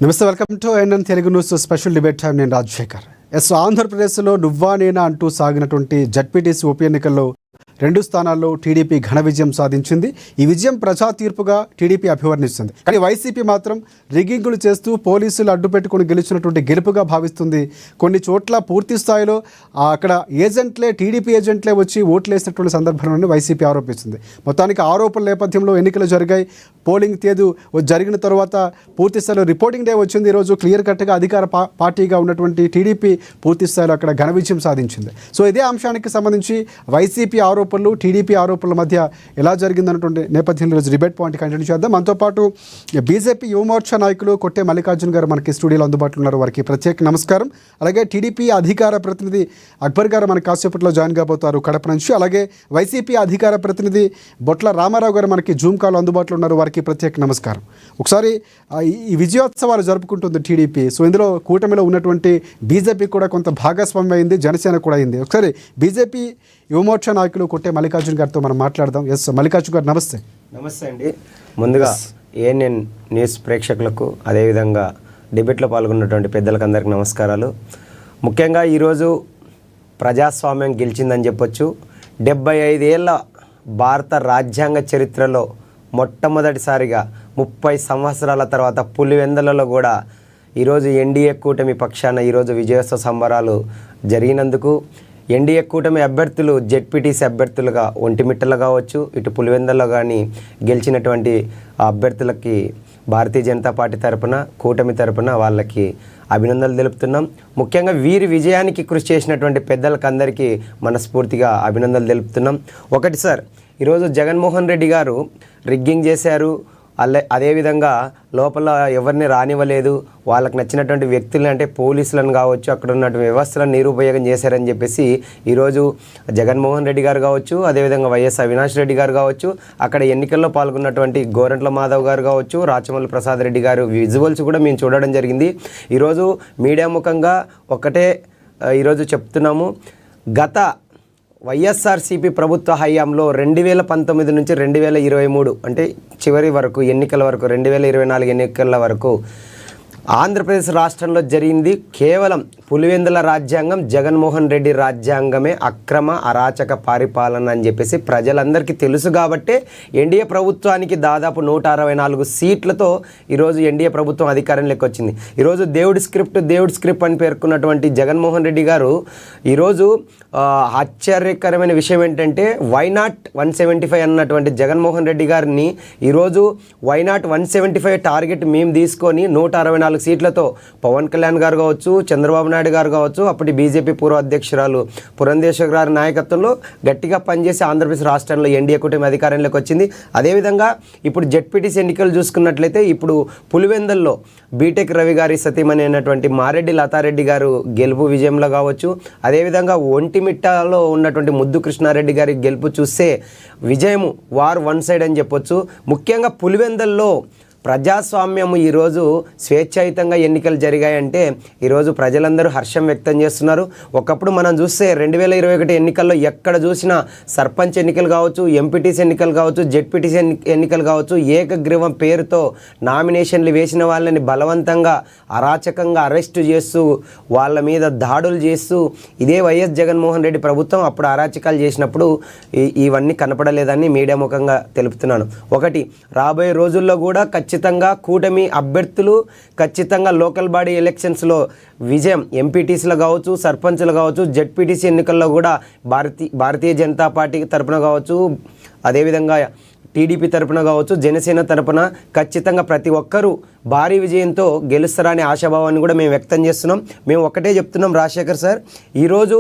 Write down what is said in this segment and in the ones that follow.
నమస్తే, welcome to NN Telugu news special debate time. నేను రాజశేఖర్. ఆంధ్రప్రదేశ్లో నువ్వా నేనా అంటూ సాగినటువంటి జడ్పీటీసీ ఉప ఎన్నికల్లో 2 స్థానాల్లో టీడీపీ ఘన విజయం సాధించింది. ఈ విజయం ప్రజా తీర్పుగా టీడీపీ అభివర్ణిస్తుంది. కానీ వైసీపీ మాత్రం రిగ్గింగులు చేస్తూ పోలీసులు అడ్డుపెట్టుకుని గెలిచినటువంటి గెలుపుగా భావిస్తుంది. కొన్ని చోట్ల పూర్తి స్థాయిలో అక్కడ టీడీపీ ఏజెంట్లే వచ్చి ఓట్లు వేసినటువంటి సందర్భంలోనే వైసీపీ ఆరోపిస్తుంది. మొత్తానికి ఆరోపణల నేపథ్యంలో ఎన్నికలు జరిగాయి. పోలింగ్ తేదీ జరిగిన తర్వాత పూర్తి స్థాయిలో రిపోర్టింగ్ డే వచ్చింది. ఈరోజు క్లియర్ కట్గా అధికార పార్టీగా ఉన్నటువంటి టీడీపీ పూర్తి స్థాయిలో అక్కడ ఘన విజయం సాధించింది. సో ఇదే అంశానికి సంబంధించి వైసీపీ ఆరోపణలు, టీడీపీ ఆరోపణల మధ్య ఎలా జరిగిందన్నటువంటి నేపథ్యంలో ఈరోజు డిబేట్ పాయింట్ కంటిన్యూ చేద్దాం. మనతో పాటు బీజేపీ యువమోర్చా నాయకులు కొట్టే మల్లికార్జున గారు మనకి స్టూడియోలో అందుబాటులో ఉన్నారు. వారికి ప్రత్యేక నమస్కారం. అలాగే టీడీపీ అధికార ప్రతినిధి అక్బర్ గారు మనకి కాసేపట్లో జాయిన్ కాబోతారు కడప నుంచి. అలాగే వైసీపీ అధికార ప్రతినిధి బొట్ల రామారావు గారు మనకి జూమ్ కాల్ అందుబాటులో ఉన్నారు. వారికి ప్రత్యేక నమస్కారం. ఒకసారి ఈ విజయోత్సవాలు జరుపుకుంటుంది టీడీపీ. సో ఇందులో కూటమిలో ఉన్నటువంటి బీజేపీ కూడా కొంత భాగస్వామ్యం అయింది, జనసేన కూడా అయింది. ఒకసారి బీజేపీ యువమోర్చా నాయకులు కొట్టే మల్లికార్జున గారితో మనం మాట్లాడదాం. ఎస్ మల్లికార్జున గారు, నమస్తే. నమస్తే అండి. ముందుగా ఏఎన్ఎన్ న్యూస్ ప్రేక్షకులకు, అదేవిధంగా డిబేట్లో పాల్గొన్నటువంటి పెద్దలకు అందరికీ నమస్కారాలు. ముఖ్యంగా ఈరోజు ప్రజాస్వామ్యం గెలిచిందని చెప్పొచ్చు. 75 ఏళ్ళ భారత రాజ్యాంగ చరిత్రలో మొట్టమొదటిసారిగా 30 సంవత్సరాల తర్వాత పులివెందులలో కూడా ఈరోజు ఎన్డీఏ కూటమి పక్షాన ఈరోజు విజయోత్సవ సంబరాలు జరిగినందుకు ఎన్డీఏ కూటమి అభ్యర్థులు జెడ్పీటీసీ అభ్యర్థులుగా ఒంటిమిట్టలు కావచ్చు, ఇటు పులివెందులలో కానీ గెలిచినటువంటి అభ్యర్థులకి భారతీయ జనతా పార్టీ తరపున, కూటమి తరపున వాళ్ళకి అభినందనలు తెలుపుతున్నాం. ముఖ్యంగా వీరి విజయానికి కృషి చేసినటువంటి పెద్దలకు అందరికీ మనస్ఫూర్తిగా అభినందనలు తెలుపుతున్నాం. ఒకటి సార్, ఈరోజు జగన్మోహన్ రెడ్డి గారు రిగ్గింగ్ చేశారు, అదేవిధంగా లోపల ఎవరిని రానివ్వలేదు, వాళ్ళకి నచ్చినటువంటి వ్యక్తులను అంటే పోలీసులను కావచ్చు, అక్కడ ఉన్నటువంటి వ్యవస్థలను నిరుపయోగం చేశారని చెప్పేసి ఈరోజు జగన్మోహన్ రెడ్డి గారు కావచ్చు, అదేవిధంగా వైఎస్ అవినాష్ రెడ్డి గారు కావచ్చు, అక్కడ ఎన్నికల్లో పాల్గొన్నటువంటి గోరంట్ల మాధవ్ గారు కావచ్చు, రాచమల్లి ప్రసాద్ రెడ్డి గారు విజువల్స్ కూడా మేము చూడడం జరిగింది. ఈరోజు మీడియా ముఖంగా ఒకటే ఈరోజు చెప్తున్నాము, గత వైఎస్ఆర్సీపీ ప్రభుత్వ హయాంలో 2019 నుంచి 2023 అంటే చివరి వరకు ఎన్నికల వరకు 2024 ఎన్నికల వరకు ఆంధ్రప్రదేశ్ రాష్ట్రంలో జరిగింది కేవలం పులివెందుల రాజ్యాంగం, జగన్మోహన్ రెడ్డి రాజ్యాంగమే అక్రమ అరాచక పరిపాలన అని చెప్పేసి ప్రజలందరికీ తెలుసు. కాబట్టే ఎన్డీఏ ప్రభుత్వానికి దాదాపు 164 సీట్లతో ఈరోజు ఎన్డీఏ ప్రభుత్వం అధికారంలోకి వచ్చింది. ఈరోజు దేవుడి స్క్రిప్ట్ అని పేర్కొన్నటువంటి జగన్మోహన్ రెడ్డి గారు ఈరోజు ఆశ్చర్యకరమైన విషయం ఏంటంటే వైనాట్ 175 అన్నటువంటి జగన్మోహన్ రెడ్డి గారిని ఈరోజు వైనాట్ 175 టార్గెట్ మేము తీసుకొని 164 సీట్లతో పవన్ కళ్యాణ్ గారు కావచ్చు, చంద్రబాబు నాయుడు గారు కావచ్చు, అప్పటి బీజేపీ పూర్వ అధ్యక్షురాలు పురంధేశ్వరి గారి నాయకత్వంలో గట్టిగా పనిచేసి ఆంధ్రప్రదేశ్ రాష్ట్రంలో ఎన్డీఏ కూటమి అధికారంలోకి వచ్చింది. అదేవిధంగా ఇప్పుడు జెడ్పీటీసీ ఎన్నికలు చూసుకున్నట్లయితే ఇప్పుడు పులివెందుల్లో బీటెక్ రవి గారి సతీమణి అయినటువంటి మారెడ్డి లతారెడ్డి గారు గెలుపు విజయంలో కావచ్చు, అదేవిధంగా ఒంటిమిట్టలో ఉన్నటువంటి ముద్దు కృష్ణారెడ్డి గారి గెలుపు చూస్తే విజయము వార్ వన్ సైడ్ అని చెప్పొచ్చు. ముఖ్యంగా పులివెందుల్లో ప్రజాస్వామ్యము ఈరోజు స్వేచ్ఛాయుతంగా ఎన్నికలు జరిగాయంటే ఈరోజు ప్రజలందరూ హర్షం వ్యక్తం చేస్తున్నారు. ఒకప్పుడు మనం చూస్తే 2021 ఎన్నికల్లో ఎక్కడ చూసినా సర్పంచ్ ఎన్నికలు కావచ్చు, ఎంపీటీసీ ఎన్నికలు కావచ్చు, జెడ్పీటీసీ ఎన్నికలు కావచ్చు, ఏకగ్రీవం పేరుతో నామినేషన్లు వేసిన వాళ్ళని బలవంతంగా అరాచకంగా అరెస్టు చేస్తూ వాళ్ళ మీద దాడులు చేస్తూ ఇదే వైఎస్ జగన్మోహన్ రెడ్డి ప్రభుత్వం అప్పుడు అరాచకాలు చేసినప్పుడు ఇవన్నీ కనపడలేదని మీడియా ముఖంగా తెలుపుతున్నాను. ఒకటి, రాబోయే రోజుల్లో కూడా ఖచ్చితంగా కూటమి అభ్యర్థులు ఖచ్చితంగా లోకల్ బాడీ ఎలక్షన్స్లో విజయం, ఎంపీటీసీలు కావచ్చు, సర్పంచ్లు కావచ్చు, జెడ్పీటీసీ ఎన్నికల్లో కూడా భారతీయ జనతా పార్టీ తరపున కావచ్చు, అదేవిధంగా టీడీపీ తరపున కావచ్చు, జనసేన తరపున ఖచ్చితంగా ప్రతి ఒక్కరూ భారీ విజయంతో గెలుస్తారనే ఆశాభావాన్ని కూడా మేము వ్యక్తం చేస్తున్నాం. మేము ఒకటే చెప్తున్నాం రాజశేఖర్ సార్, ఈరోజు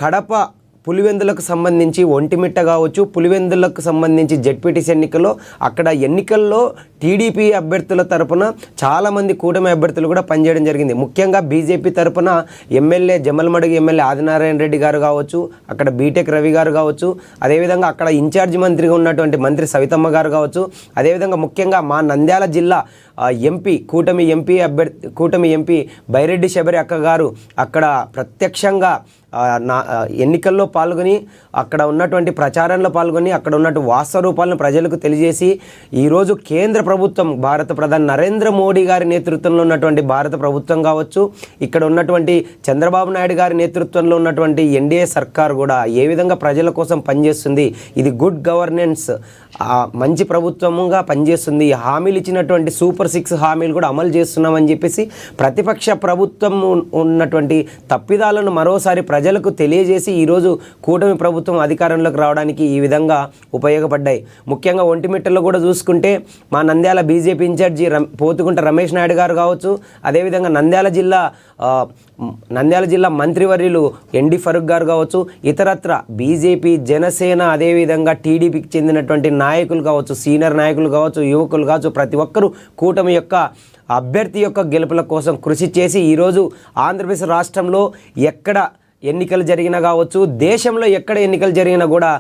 కడప పులివెందులకు సంబంధించి ఒంటిమిట్ట కావచ్చు, పులివెందులకు సంబంధించి జెడ్పీటీసీ ఎన్నికల్లో అక్కడ ఎన్నికల్లో టీడీపీ అభ్యర్థుల తరపున చాలామంది కూటమి అభ్యర్థులు కూడా పనిచేయడం జరిగింది. ముఖ్యంగా బీజేపీ తరపున ఎమ్మెల్యే జమ్మలమడుగు ఎమ్మెల్యే ఆదినారాయణ రెడ్డి గారు కావచ్చు, అక్కడ బీటెక్ రవి గారు కావచ్చు, అదేవిధంగా అక్కడ ఇన్ఛార్జ్ మంత్రిగా ఉన్నటువంటి మంత్రి సవితమ్మ గారు కావచ్చు, అదేవిధంగా ముఖ్యంగా మా నంద్యాల జిల్లా ఎంపీ కూటమి ఎంపీ బైరెడ్డి శబరి అక్క గారు అక్కడ ప్రత్యక్షంగా ఎన్నికల్లో పాల్గొని అక్కడ ఉన్నటువంటి ప్రచారంలో పాల్గొని అక్కడ ఉన్నటువంటి వాస్తవ రూపాలను ప్రజలకు తెలియజేసి ఈరోజు కేంద్ర ప్రభుత్వం భారత ప్రధాని నరేంద్ర మోడీ గారి నేతృత్వంలో ఉన్నటువంటి భారత ప్రభుత్వం కావచ్చు, ఇక్కడ ఉన్నటువంటి చంద్రబాబు నాయుడు గారి నేతృత్వంలో ఉన్నటువంటి ఎన్డీఏ సర్కార్ కూడా ఏ విధంగా ప్రజల కోసం పనిచేస్తుంది, ఇది గుడ్ గవర్నెన్స్ మంచి ప్రభుత్వముగా పనిచేస్తుంది, హామీలు ఇచ్చినటువంటి సూపర్ 6 హామీలు కూడా అమలు చేస్తున్నామని చెప్పేసి ప్రతిపక్ష ప్రభుత్వం ఉన్నటువంటి తప్పిదాలను మరోసారి ప్రజలకు తెలియజేసి ఈరోజు కూటమి ప్రభుత్వం అధికారంలోకి రావడానికి ఈ విధంగా ఉపయోగపడ్డాయి. ముఖ్యంగా ఒంటిమిట్టలో కూడా చూసుకుంటే మా నంద్యాల బీజేపీ ఇన్ఛార్జి పోతుకుంట రమేష్ నాయుడు గారు కావచ్చు, అదేవిధంగా నంద్యాల జిల్లా మంత్రివర్యులు ఎండి ఫరూక్ గారు కావచ్చు, ఇతరత్ర బీజేపీ, జనసేన, అదేవిధంగా టీడీపీకి చెందినటువంటి నాయకులు కావచ్చు, సీనియర్ నాయకులు కావచ్చు, యువకులు కావచ్చు, ప్రతి ఒక్కరూ కూటమి యొక్క అభ్యర్థి యొక్క గెలుపుల కోసం కృషి చేసి ఈరోజు ఆంధ్రప్రదేశ్ రాష్ట్రంలో ఎక్కడ ఎన్నికలు జరిగినా కావచ్చు, దేశంలో ఎక్కడ ఎన్నికలు జరిగినా కూడా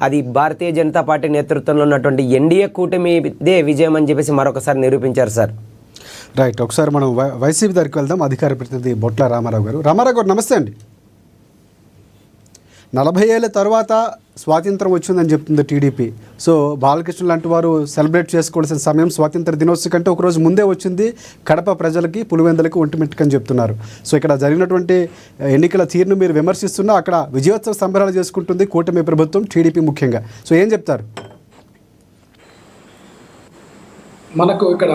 అది భారతీయ జనతా పార్టీ నేతృత్వంలో ఉన్నటువంటి ఎన్డీఏ కూటమిదే విజయం అని చెప్పేసి మరొకసారి నిరూపించారు సార్. రైట్, ఒకసారి మనం వైసీపీ దగ్గరికి వెళ్దాం. అధికార ప్రతినిధి బొట్ల రామారావు గారు. రామారావు గారు నమస్తే అండి. 40 ఏళ్ళ తర్వాత స్వాతంత్రం వచ్చిందని చెప్తుంది టీడీపీ. సో బాలకృష్ణ లాంటి వారు సెలబ్రేట్ చేసుకోవాల్సిన సమయం స్వాతంత్ర దినోత్సవం కంటే ఒకరోజు ముందే వచ్చింది కడప ప్రజలకి, పులివెందులకి, ఒంటిమిట్టకని చెప్తున్నారు. సో ఇక్కడ జరిగినటువంటి ఎన్నికల తీరును మీరు విమర్శిస్తున్నా అక్కడ విజయోత్సవ సంబరాలు చేసుకుంటుంది కూటమి ప్రభుత్వం, టీడీపీ ముఖ్యంగా. సో ఏం చెప్తారు? మనకు ఇక్కడ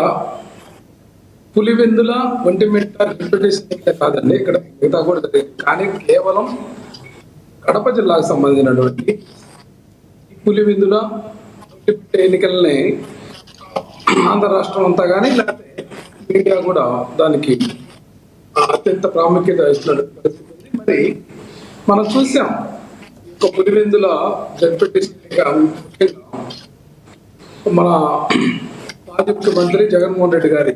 పులివెందుల, ఒంటిమిట్ట రిప్రజెంటేషన్ కాదండి, ఇక్కడ మిగతా కూడా జరిగింది. కానీ కేవలం కడప జిల్లాకు సంబంధించినటువంటి పులివెందుల, ఒంటిమిట్ట ఎన్నికల్ని ఆంధ్ర రాష్ట్రం అంతా కానీ లేకపోతే మీడియా కూడా దానికి అత్యంత ప్రాముఖ్యత ఇస్తున్నటువంటి పరిస్థితి ఉంది. మరి మనం చూసాం ఒక పులివెందుల రిప్రజెంటేషన్ మన మాజీ ముఖ్యమంత్రి జగన్మోహన్ రెడ్డి గారి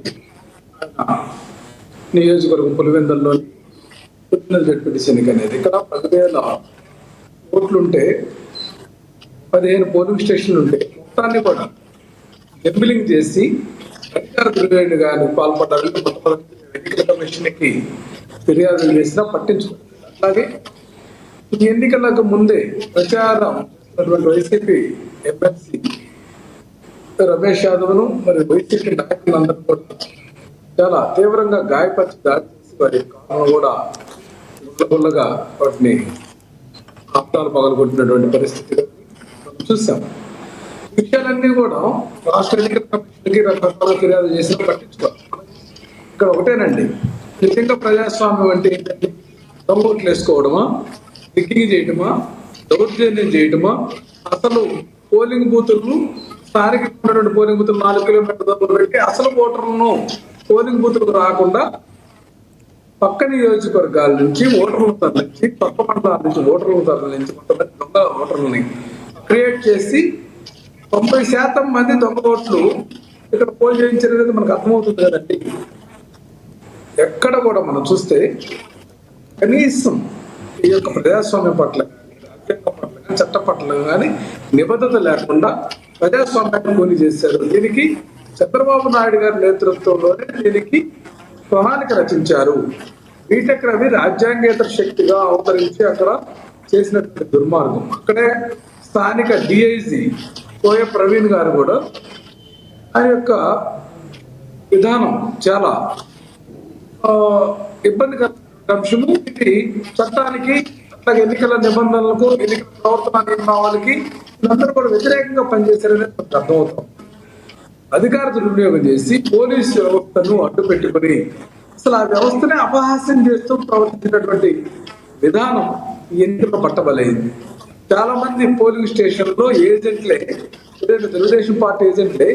నియోజకవర్గం పులివెందుల్లోని జడ్పీటీసీ ఎన్నిక అనేది ఇక్కడ 10,000 ఓట్లుంటే 15 పోలింగ్ స్టేషన్లు ఉంటే మొత్తాన్ని కూడా ఎంబిలింగ్ చేసి అధికార దుర్వినియోగం గారిని పాల్పడ్డారు. ఎన్నికల కమిషన్కి ఫిర్యాదులు చేసినా పట్టించుకోలేదు. అలాగే ఈ ఎన్నికలకు ముందే ప్రచారం వైసీపీ ఎమ్మెల్సీ రమేష్ యాదవ్ను మరి వైసీపీ నాయకులందరూ కూడా చాలా తీవ్రంగా గాయపరిచి దాడి చేసి వారి కాలంలో కూడా గుల్లగా వాటిని ఆప్తాలు పగలగొట్టినటువంటి పరిస్థితి చూసాం. విషయాలన్నీ కూడా రాష్ట్ర ఎన్నికల కమిషన్కి రకరకాల ఫిర్యాదు చేసిన పట్టించుకోవాలి. ఇక్కడ ఒకటేనండి, నిజంగా ప్రజాస్వామ్యం అంటే ఏంటంటే ఓట్లు వేసుకోవడమా, రిగ్గింగ్ చేయటమా, దౌర్జన్యం చేయటమా, అసలు పోలింగ్ బూతులను స్థానిక ఉన్నటువంటి పోలింగ్ బూతులు 4 కిలోమీటర్ల దూరం పెట్టి అసలు ఓటర్లను పోలింగ్ బూతులకు రాకుండా పక్క నియోజకవర్గాల నుంచి ఓటర్లను తరలించి, పక్క మండలాల నుంచి ఓటర్లను తరలించి, కొంతమంది దొంగ ఓటర్లని క్రియేట్ చేసి 90% మంది దొంగ ఓట్లు ఇక్కడ పోల్ చేయించలేదు మనకు అర్థమవుతుంది కదండి. ఎక్కడ కూడా మనం చూస్తే కనీసం ఈ యొక్క ప్రజాస్వామ్యం పట్ల రాజ్యాంగం పట్ల కానీ చట్ట పట్ల కానీ నిబద్ధత లేకుండా ప్రజాస్వామ్యాన్ని కొని చేశారు. దీనికి చంద్రబాబు నాయుడు గారి నేతృత్వంలోనే దీనికి ప్రణాళిక రచించారు. బీటెక్ రవి రాజ్యాంగేతర శక్తిగా అవతరించి అక్కడ చేసినటువంటి దుర్మార్గం. అక్కడే స్థానిక డిఐజీ కోయ ప్రవీణ్ గారు కూడా ఆయన యొక్క విధానం చాలా ఇబ్బందికర అంశము. ఇది చట్టానికి, అట్లాగే ఎన్నికల నిబంధనలకు, ఎన్నికల ప్రవర్తన నియమావళికి అందరూ కూడా వ్యతిరేకంగా పనిచేశారనేది మనకు అర్థమవుతాం. అధికార దుర్వినియోగం చేసి పోలీసు వ్యవస్థను అడ్డు పెట్టుకుని అసలు ఆ వ్యవస్థనే అపహాస్యం చేస్తూ ప్రవర్తించినటువంటి విధానం ఎన్నికల పట్టబలైంది. చాలా మంది పోలింగ్ స్టేషన్లో ఏజెంట్లే, తెలుగుదేశం పార్టీ ఏజెంట్లే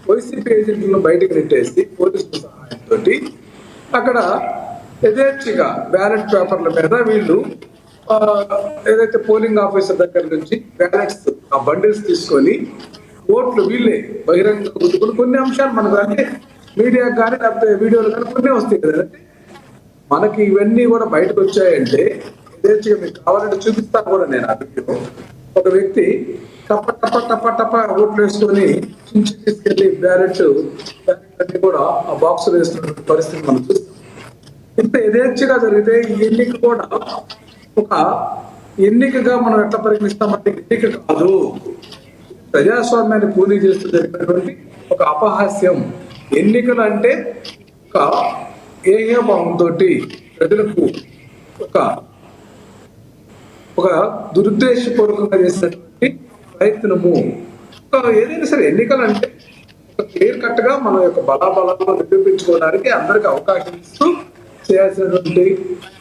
వైసీపీ ఏజెంట్లను బయటకు నెట్టేసి పోలీసుల సహాయంతో అక్కడ యథేచ్ఛగా బ్యాలెట్ పేపర్ల మీద వీళ్ళు ఏదైతే పోలింగ్ ఆఫీసర్ దగ్గర నుంచి బ్యాలెట్స్ ఆ బండిల్స్ తీసుకొని ఓట్లు వీళ్ళే బహిరంగ కొన్ని అంశాలు మనకు అంటే మీడియాకు కానీ లేకపోతే వీడియోలు కానీ కొన్ని వస్తాయి కదంటే మనకి ఇవన్నీ కూడా బయటకు వచ్చాయంటే యథేచ్ఛగా మీకు కావాలంటే చూపిస్తాను కూడా నేను. ఆ వీడియో ఒక వ్యక్తి టప్ప టప్ప టప్ప టప్ప ఓట్లు వేసుకొని చించి తీసుకెళ్లి బ్యాలెట్ అన్ని కూడా ఆ బాక్స్ వేస్తున్న పరిస్థితి మనం చూస్తాం. ఇంత యథేచ్ఛగా జరిగితే ఈ ఎన్నిక కూడా ఒక ఎన్నికగా మనం ఎట్లా పరిగణిస్తామంటే ఎన్నిక కాదు, ప్రజాస్వామ్యాన్ని కూలీ చేస్తూ జరిగినటువంటి ఒక అపహాస్యం. ఎన్నికలు అంటే ఒక ఏహ్యభావంతో ప్రజలకు ఒక దురుద్దేశపూర్వకంగా చేసినటువంటి ప్రయత్నము. ఏదైనా సరే ఎన్నికలు అంటే ఒక క్లియర్ కట్ గా మన యొక్క బలాబలాలను నిరూపించుకోవడానికి అందరికి అవకాశం ఇస్తూ చేయాల్సినటువంటి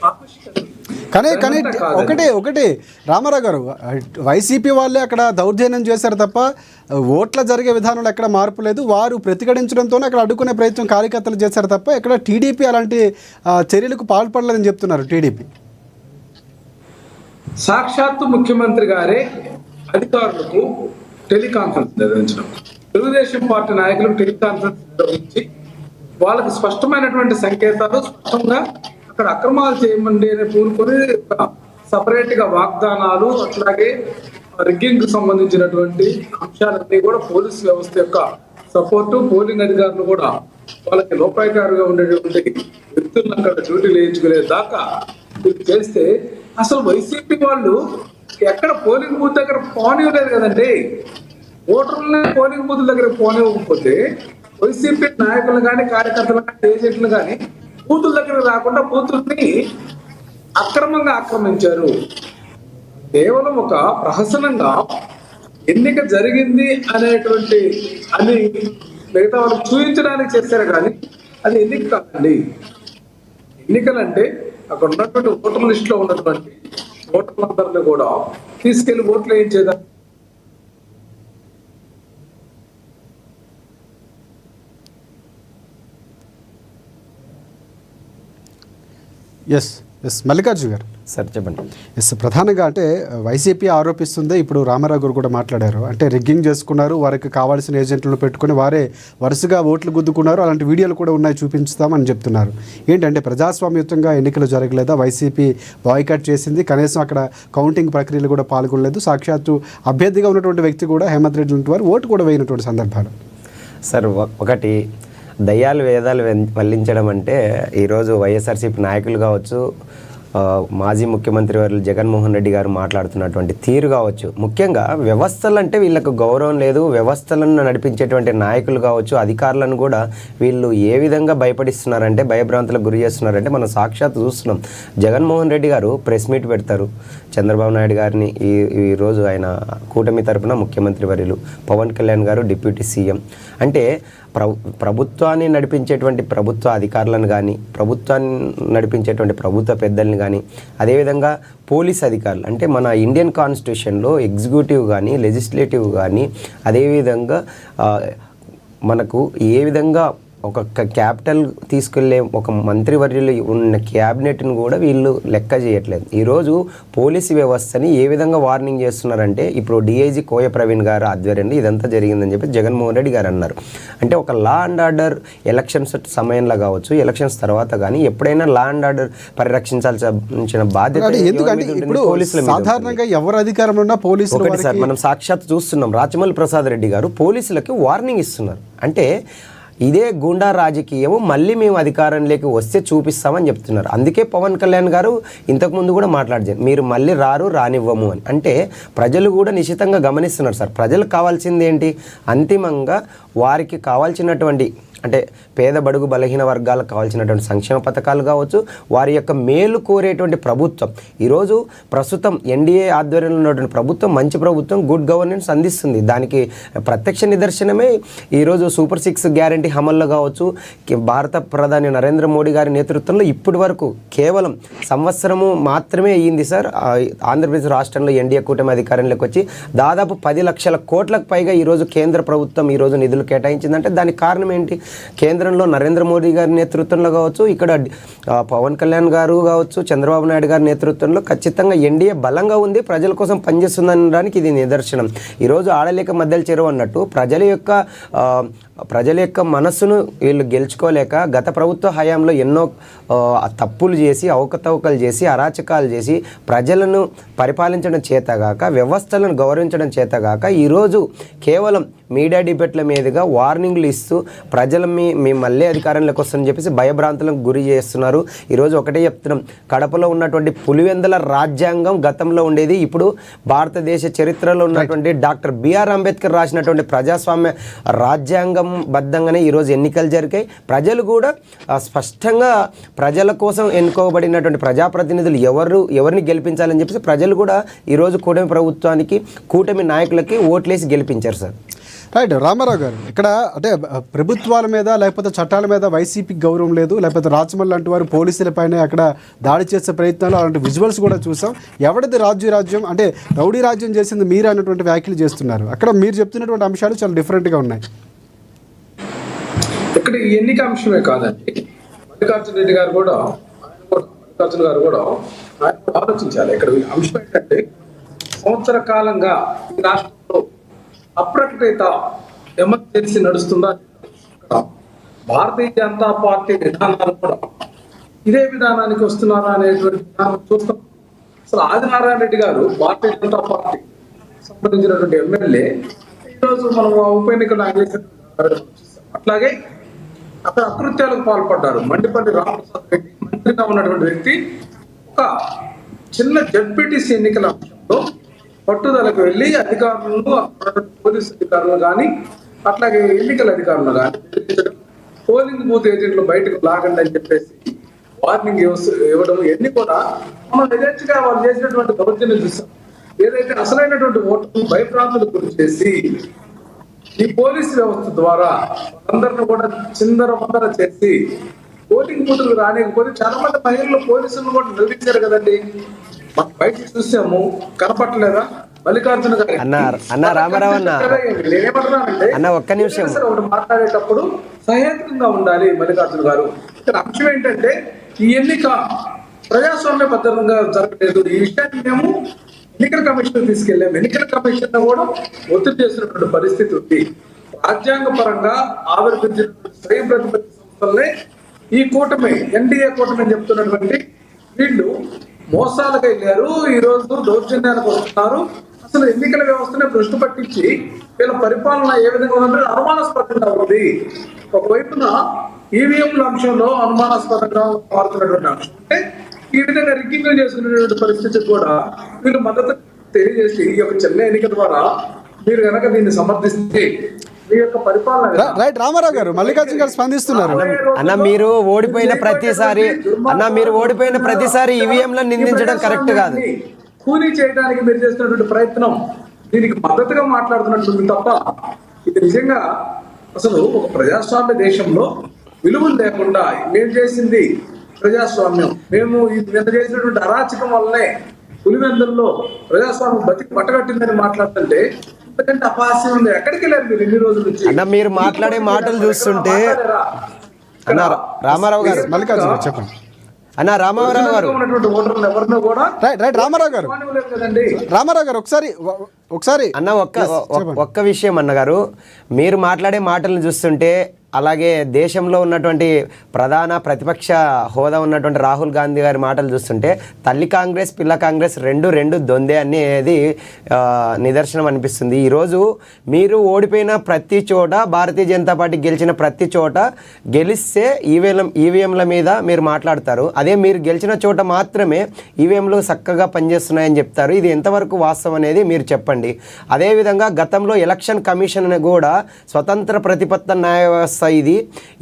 ఆవశ్యకత. కానీ ఒకటి రామారావు గారు, వైసీపీ వాళ్ళే అక్కడ దౌర్జన్యం చేశారు తప్ప ఓట్ల జరిగే విధానంలో ఎక్కడ మార్పు లేదు. వారు ప్రతిఘటించడంతోనే అక్కడ అడ్డుకునే ప్రయత్నం కార్యకర్తలు చేశారు తప్ప ఎక్కడ టీడీపీ అలాంటి చర్యలకు పాల్పడలేదని చెప్తున్నారు టీడీపీ. సాక్షాత్తు ముఖ్యమంత్రి గారే అధికారులకు టెలికాన్ఫరెన్స్ నిర్వహించడం, తెలుగుదేశం పార్టీ నాయకులకు టెలికాన్ఫరెన్స్ నిర్వహించి వాళ్ళకి స్పష్టమైనటువంటి సంకేతాలు, స్పష్టంగా అక్కడ అక్రమాలు చేయమండి అని పూనుకొని సపరేట్ గా వాగ్దానాలు, అట్లాగే రిగ్గింగ్ కు సంబంధించినటువంటి అంశాలన్నీ కూడా పోలీసు వ్యవస్థ యొక్క సపోర్టు, పోలింగ్ అధికారులు కూడా వాళ్ళకి లోపాయకారుగా ఉండేటువంటి వ్యక్తులను అక్కడ డ్యూటీలు వేయించుకునే దాకా చేస్తే అసలు వైసీపీ వాళ్ళు ఎక్కడ పోలింగ్ బూత్ దగ్గర పోనివ్వలేదు కదండి. ఓటర్లని పోలింగ్ బూత్ దగ్గర పోనివ్వకపోతే వైసీపీ నాయకులు కానీ, కార్యకర్తలు కానీ, ఏజెంట్లు కానీ బూతుల దగ్గర రాకుండా బూతుల్ని అక్రమంగా ఆక్రమించారు. కేవలం ఒక ప్రహసనంగా ఎన్నిక జరిగింది అనేటువంటి అని మిగతా వాళ్ళకి చూపించడానికి చేశారు, కానీ అది ఎన్నిక కాదండి. ఎన్నికలంటే అక్కడ ఉన్నటువంటి ఓటర్ లిస్ట్ లో ఉన్నటువంటి ఓటర్లందరినీ కూడా తీసుకెళ్లి ఓట్లు వేయించేదా. ఎస్ మల్లికార్జున గారు సార్ చెప్పండి. ప్రధానంగా అంటే వైసీపీ ఆరోపిస్తుంది, ఇప్పుడు రామారావు గారు కూడా మాట్లాడారు, అంటే రిగ్గింగ్ చేసుకున్నారు, వారికి కావాల్సిన ఏజెంట్లను పెట్టుకుని వారే వరుసగా ఓట్లు గుద్దుకున్నారు, అలాంటి వీడియోలు కూడా ఉన్నాయి, చూపించుతామని చెప్తున్నారు. ఏంటంటే ప్రజాస్వామ్యయుతంగా ఎన్నికలు జరగలేదా, వైసీపీ బాయ్కాట్ చేసింది, కనీసం అక్కడ కౌంటింగ్ ప్రక్రియలు కూడా పాల్గొనలేదు, సాక్షాత్తు అభ్యర్థిగా ఉన్నటువంటి వ్యక్తి కూడా హేమంత్ రెడ్డి లాంటి వారు ఓటు కూడా వేయనటువంటి సందర్భాలు. సార్ ఒకటి దయ్యాలు వేదాలు వల్లించడం అంటే ఈరోజు వైఎస్ఆర్సీపీ నాయకులు కావచ్చు, మాజీ ముఖ్యమంత్రి వారు జగన్మోహన్ రెడ్డి గారు మాట్లాడుతున్నటువంటి తీరు కావచ్చు, ముఖ్యంగా వ్యవస్థలు అంటే వీళ్ళకు గౌరవం లేదు, వ్యవస్థలను నడిపించేటువంటి నాయకులు కావచ్చు, అధికారులను కూడా వీళ్ళు ఏ విధంగా భయపడిస్తున్నారంటే, భయభ్రాంతులకు గురి చేస్తున్నారంటే మనం సాక్షాత్తు చూస్తున్నాం. జగన్మోహన్ రెడ్డి గారు ప్రెస్ మీట్ పెడతారు, చంద్రబాబు నాయుడు గారిని ఈరోజు ఆయన కూటమి తరపున ముఖ్యమంత్రి వర్యులు, పవన్ కళ్యాణ్ గారు డిప్యూటీ సీఎం, అంటే ప్రభుత్వాన్ని నడిపించేటువంటి ప్రభుత్వ అధికారులను కానీ, ప్రభుత్వాన్ని నడిపించేటువంటి ప్రభుత్వ పెద్దల్ని కానీ, అదేవిధంగా పోలీస్ అధికారులు, అంటే మన ఇండియన్ కాన్స్టిట్యూషన్లో ఎగ్జిక్యూటివ్ కానీ, లెజిస్లేటివ్ కానీ, అదేవిధంగా మనకు ఏ విధంగా ఒక క్యాపిటల్ తీసుకెళ్లే ఒక మంత్రివర్యులు ఉన్న క్యాబినెట్ను కూడా వీళ్ళు లెక్క చేయట్లేదు. ఈరోజు పోలీసు వ్యవస్థని ఏ విధంగా వార్నింగ్ చేస్తున్నారంటే, ఇప్పుడు డిఐజీ కోయ ప్రవీణ్ గారు ఆధ్వర్యంలో ఇదంతా జరిగిందని చెప్పి జగన్మోహన్ రెడ్డి గారు అన్నారు. అంటే ఒక లా అండ్ ఆర్డర్ ఎలక్షన్స్ సమయంలో కావచ్చు, ఎలక్షన్స్ తర్వాత కానీ ఎప్పుడైనా లా అండ్ ఆర్డర్ పరిరక్షించాల్సిన బాధ్యత సాధారణంగా ఎవరు అధికారంలో ఉన్నా పోలీసులు. ఒకటి సార్, మనం సాక్షాత్ చూస్తున్నాం, రాచమల్లి ప్రసాద్ రెడ్డి గారు పోలీసులకి వార్నింగ్ ఇస్తున్నారు. అంటే ఇదే గూండా రాజకీయం మళ్ళీ మేము అధికారంలోకి వస్తే చూపిస్తామని చెప్తున్నారు. అందుకే పవన్ కళ్యాణ్ గారు ఇంతకుముందు కూడా మాట్లాడారు, మీరు మళ్ళీ రానివ్వము అని. అంటే ప్రజలు కూడా నిశ్చితంగా గమనిస్తున్నారు సార్. ప్రజలకు కావాల్సింది ఏంటి, అంతిమంగా వారికి కావాల్సినటువంటి అంటే పేద బడుగు బలహీన వర్గాలకు కావాల్సినటువంటి సంక్షేమ పథకాలు కావచ్చు, వారి యొక్క మేలు కోరేటువంటి ప్రభుత్వం. ఈరోజు ప్రస్తుతం ఎన్డీఏ ఆధ్వర్యంలో ఉన్నటువంటి ప్రభుత్వం మంచి ప్రభుత్వం, గుడ్ గవర్నెన్స్ అందిస్తుంది. దానికి ప్రత్యక్ష నిదర్శనమే ఈరోజు సూపర్ 6 గ్యారంటీ అమల్లో కావచ్చు, భారత ప్రధాని నరేంద్ర మోడీ గారి నేతృత్వంలో ఇప్పటి వరకు కేవలం సంవత్సరము మాత్రమే అయ్యింది సార్. ఆంధ్రప్రదేశ్ రాష్ట్రంలో ఎన్డీఏ కూటమి అధికారంలోకి వచ్చి దాదాపు 10 లక్షల కోట్లకు పైగా ఈరోజు కేంద్ర ప్రభుత్వం ఈరోజు నిధులు కేటాయించిందంటే దానికి కారణం ఏంటి? కేంద్రంలో నరేంద్ర మోడీ గారి నేతృత్వంలో కావచ్చు, ఇక్కడ పవన్ కళ్యాణ్ గారు కావచ్చు, చంద్రబాబు నాయుడు గారి నేతృత్వంలో ఖచ్చితంగా ఎన్డీఏ బలంగా ఉంది, ప్రజల కోసం పనిచేస్తుందనడానికి ఇది నిదర్శనం. ఈరోజు ఆడలేక మధ్యలో చెరువు అన్నట్టు ప్రజల యొక్క ప్రజల యొక్క మనస్సును వీళ్ళు గెలుచుకోలేక గత ప్రభుత్వ హయాంలో ఎన్నో తప్పులు చేసి అవకతవకలు చేసి అరాచకాలు చేసి ప్రజలను పరిపాలించడం చేతగాక వ్యవస్థలను గౌరవించడం చేతగాక ఈరోజు కేవలం మీడియా డిబేట్ల మీదుగా వార్నింగ్లు ఇస్తూ ప్రజల మీ మళ్ళీ అధికారంలోకి వస్తుందని చెప్పేసి భయభ్రాంతులకు గురి చేస్తున్నారు. ఈరోజు ఒకటే చెప్తున్నాం, కడపలో ఉన్నటువంటి పులివెందుల రాజ్యాంగం గతంలో ఉండేది, ఇప్పుడు భారతదేశ చరిత్రలో ఉన్నటువంటి డాక్టర్ బిఆర్ అంబేద్కర్ రాసినటువంటి ప్రజాస్వామ్య రాజ్యాంగం బద్ధంగానే ఈరోజు ఎన్నికలు జరిగాయి. ప్రజలు కూడా స్పష్టంగా ప్రజల కోసం ఎన్నుకోబడినటువంటి ప్రజాప్రతినిధులు ఎవరిని గెలిపించాలని చెప్పేసి ప్రజలు కూడా ఈరోజు కూటమి ప్రభుత్వానికి కూటమి నాయకులకి ఓట్లేసి గెలిపించారు సార్. రైట్ రామారావు గారు, ఇక్కడ అంటే ప్రభుత్వాల మీద లేకపోతే చట్టాల మీద వైసీపీకి గౌరవం లేదు, లేకపోతే రాచమల్లి లాంటి వారు పోలీసులపైన అక్కడ దాడి చేసే ప్రయత్నాలు అలాంటి విజువల్స్ కూడా చూసాం. ఎవరిది రాజ్యం అంటే రౌడీ రాజ్యం చేసింది మీరు అన్నటువంటి వ్యాఖ్యలు చేస్తున్నారు. అక్కడ మీరు చెప్తున్నటువంటి అంశాలు చాలా డిఫరెంట్గా ఉన్నాయి. ఇక్కడ ఈ ఎన్నిక అంశమే కాదండి, మల్లికార్జున రెడ్డి గారు కూడా మల్లికార్జున గారు కూడా ఆలోచించాలి. ఇక్కడ అంశం ఏంటంటే సంవత్సర కాలంగా ఈ రాష్ట్రంలో అప్రకటిత ఎమర్జెన్సీ నడుస్తుందా, భారతీయ జనతా పార్టీ విధానాలు కూడా ఇదే విధానానికి వస్తున్నారా అనేటువంటి విధానం చూస్తాం. అసలు ఆదినారాయణ రెడ్డి గారు భారతీయ జనతా పార్టీ సంబంధించినటువంటి ఎమ్మెల్యే, ఈరోజు మనం ఉప ఎన్నికలు అట్లాగే అక్కడ అకృత్యాలకు పాల్పడ్డారు. మండిపల్లి రామప్రసాద్ రెడ్డి మంత్రిగా ఉన్నటువంటి వ్యక్తి ఒక చిన్న జడ్పీటీసీ ఎన్నికల అంశంలో పట్టుదలకు వెళ్ళి అధికారులను, పోలీసు అధికారులు కానీ అట్లాగే ఎన్నికల అధికారులు కానీ పోలింగ్ బూత్ ఏజెంట్లు బయటకు లాగండి అని చెప్పేసి వార్నింగ్ ఇవ్వడం, ఇవన్నీ కూడా మనం నిజంగా వాళ్ళు చేసినటువంటి దౌర్జన్యం చూస్తాం. ఏదైతే అసలైనటువంటి ఓటర్లు భయప్రాంతులకు గురి చేసి ఈ పోలీసు వ్యవస్థ ద్వారా అందరిని కూడా చిందర చేసి ఓటింగ్ బూతులు రానికపోతే చాలా మంది మహిళలు పోలీసులను కూడా నిలదీశారు కదండి. మనం బయట చూసాము, కనపట్టలేదా మల్లికార్జున గారు అన్న రామారావు అన్న ఒక్క నిమిషం ఒకటి మాట్లాడేటప్పుడు సహేతుకంగా ఉండాలి మల్లికార్జున గారు. ఇక్కడ అంశం ఏంటంటే ఈ ఎన్నిక ప్రజాస్వామ్య బద్ధంగా జరగలేదు. ఈ విషయాన్ని మేము ఎన్నికల కమిషన్ తీసుకెళ్లాము. ఎన్నికల కమిషన్ కూడా ఒత్తిడి చేసినటువంటి పరిస్థితి ఉంది. రాజ్యాంగ పరంగా ఆవిర్భించినటువంటి స్వయం ప్రతిపత్తి సంస్థలనే ఈ కూటమి ఎన్డీఏ కూటమి అని చెప్తున్నటువంటి వీళ్ళు మోసాలకు వెళ్ళారు, ఈ రోజు దౌర్జన్యానికి వస్తున్నారు. అసలు ఎన్నికల వ్యవస్థనే భ్రష్టు పట్టించి వీళ్ళ పరిపాలన ఏ విధంగా ఉందంటే అనుమానాస్పదంగా ఉంది. ఒకవైపున ఈవీఎంల అంశంలో అనుమానాస్పదంగా మారుతున్నటువంటి అంశం అంటే ఈ విధంగా రిగ్గింగ్ చేసుకునేటువంటి పరిస్థితి కూడా వీళ్ళు మద్దతు తెలియజేసి ఈ యొక్క చిన్న ఎన్నిక ద్వారా మీరు కనుక దీన్ని సమర్థిస్తే మీ యొక్క పరిపాలన. రైట్ రామారావు గారు, మల్లికార్జున గారు స్పందిస్తున్నారు. అన్న మీరు ఓడిపోయిన ప్రతిసారి ఈవీఎంలను నిందించడం కరెక్ట్ కాదు. కూలీ చేయడానికి మీరు చేస్తున్నటువంటి ప్రయత్నం దీనికి మద్దతుగా మాట్లాడుతున్నట్టుంది తప్ప ఇది నిజంగా అసలు ఒక ప్రజాస్వామ్య దేశంలో విలువలు లేకుండా మేము చేసింది ప్రజాస్వామ్యం, మేము నిన్న చేసినటువంటి అరాచకం వల్లనే పులివెందుల్లో ప్రజాస్వామ్యం బతికి పట్టగట్టిందని మాట్లాడుతుంటే ఎందుకంటే అపహాస్యం ఉంది. ఎక్కడికి వెళ్ళారు మీరు ఎన్ని రోజుల నుంచి? అన్న మీరు మాట్లాడే మాటలు చూస్తుంటే అన్న రామారావు గారు, మల్లికార్జున గారు చెప్పండి. అన్న రామారావు గారు రామారావు గారు ఒకసారి అన్న ఒక్క విషయం అన్నగారు, మీరు మాట్లాడే మాటలను చూస్తుంటే అలాగే దేశంలో ఉన్నటువంటి ప్రధాన ప్రతిపక్ష హోదా ఉన్నటువంటి రాహుల్ గాంధీ గారి మాటలు చూస్తుంటే తల్లి కాంగ్రెస్ పిల్ల కాంగ్రెస్ రెండు దొందే అనేది నిదర్శనం అనిపిస్తుంది. ఈరోజు మీరు ఓడిపోయిన ప్రతి చోట భారతీయ జనతా పార్టీ గెలిచిన ప్రతి చోట గెలిస్తే ఈవీఎంల మీద మీరు మాట్లాడతారు. అదే మీరు గెలిచిన చోట మాత్రమే ఈవీఎంలు చక్కగా పనిచేస్తున్నాయని చెప్తారు. ఇది ఎంతవరకు వాస్తవం అనేది మీరు చెప్పండి. అదేవిధంగా గతంలో ఎలక్షన్ కమిషన్ కూడా స్వతంత్ర ప్రతిపత్త న్యాయ వ్యవస్థ ఇది.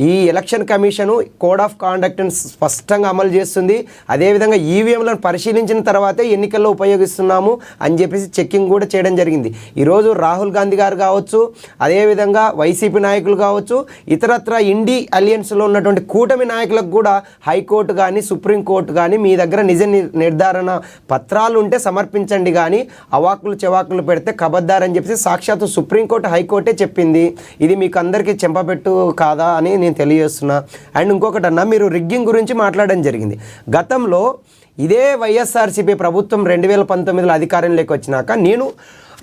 ఈ ఎలక్షన్ కమిషను కోడ్ ఆఫ్ కాండక్ట్ని స్పష్టంగా అమలు చేస్తుంది. అదేవిధంగా ఈవీఎంలను పరిశీలించిన తర్వాతే ఎన్నికల్లో ఉపయోగిస్తున్నాము అని చెప్పేసి చెక్కింగ్ కూడా చేయడం జరిగింది. ఈరోజు రాహుల్ గాంధీ గారు కావచ్చు, అదేవిధంగా వైసీపీ నాయకులు కావచ్చు, ఇతరత్ర ఇండి అలియన్స్లో ఉన్నటువంటి కూటమి నాయకులకు కూడా హైకోర్టు కానీ సుప్రీంకోర్టు కానీ మీ దగ్గర నిజ నిర్ధారణ పత్రాలు ఉంటే సమర్పించండి, కానీ అవాకులు చెవాకులు పెడితే కబద్దారని చెప్పేసి సాక్షాత్తు సుప్రీంకోర్టు హైకోర్టే చెప్పింది. ఇది మీకు అందరికీ చెంపబెట్టు కాదా అని నేను తెలియజేస్తున్నా. అండ్ ఇంకొకటి అన్న, మీరు రిగ్గింగ్ గురించి మాట్లాడడం జరిగింది. గతంలో ఇదే వైఎస్ఆర్సీపీ ప్రభుత్వం 2019లో అధికారంలోకి వచ్చినాక నేను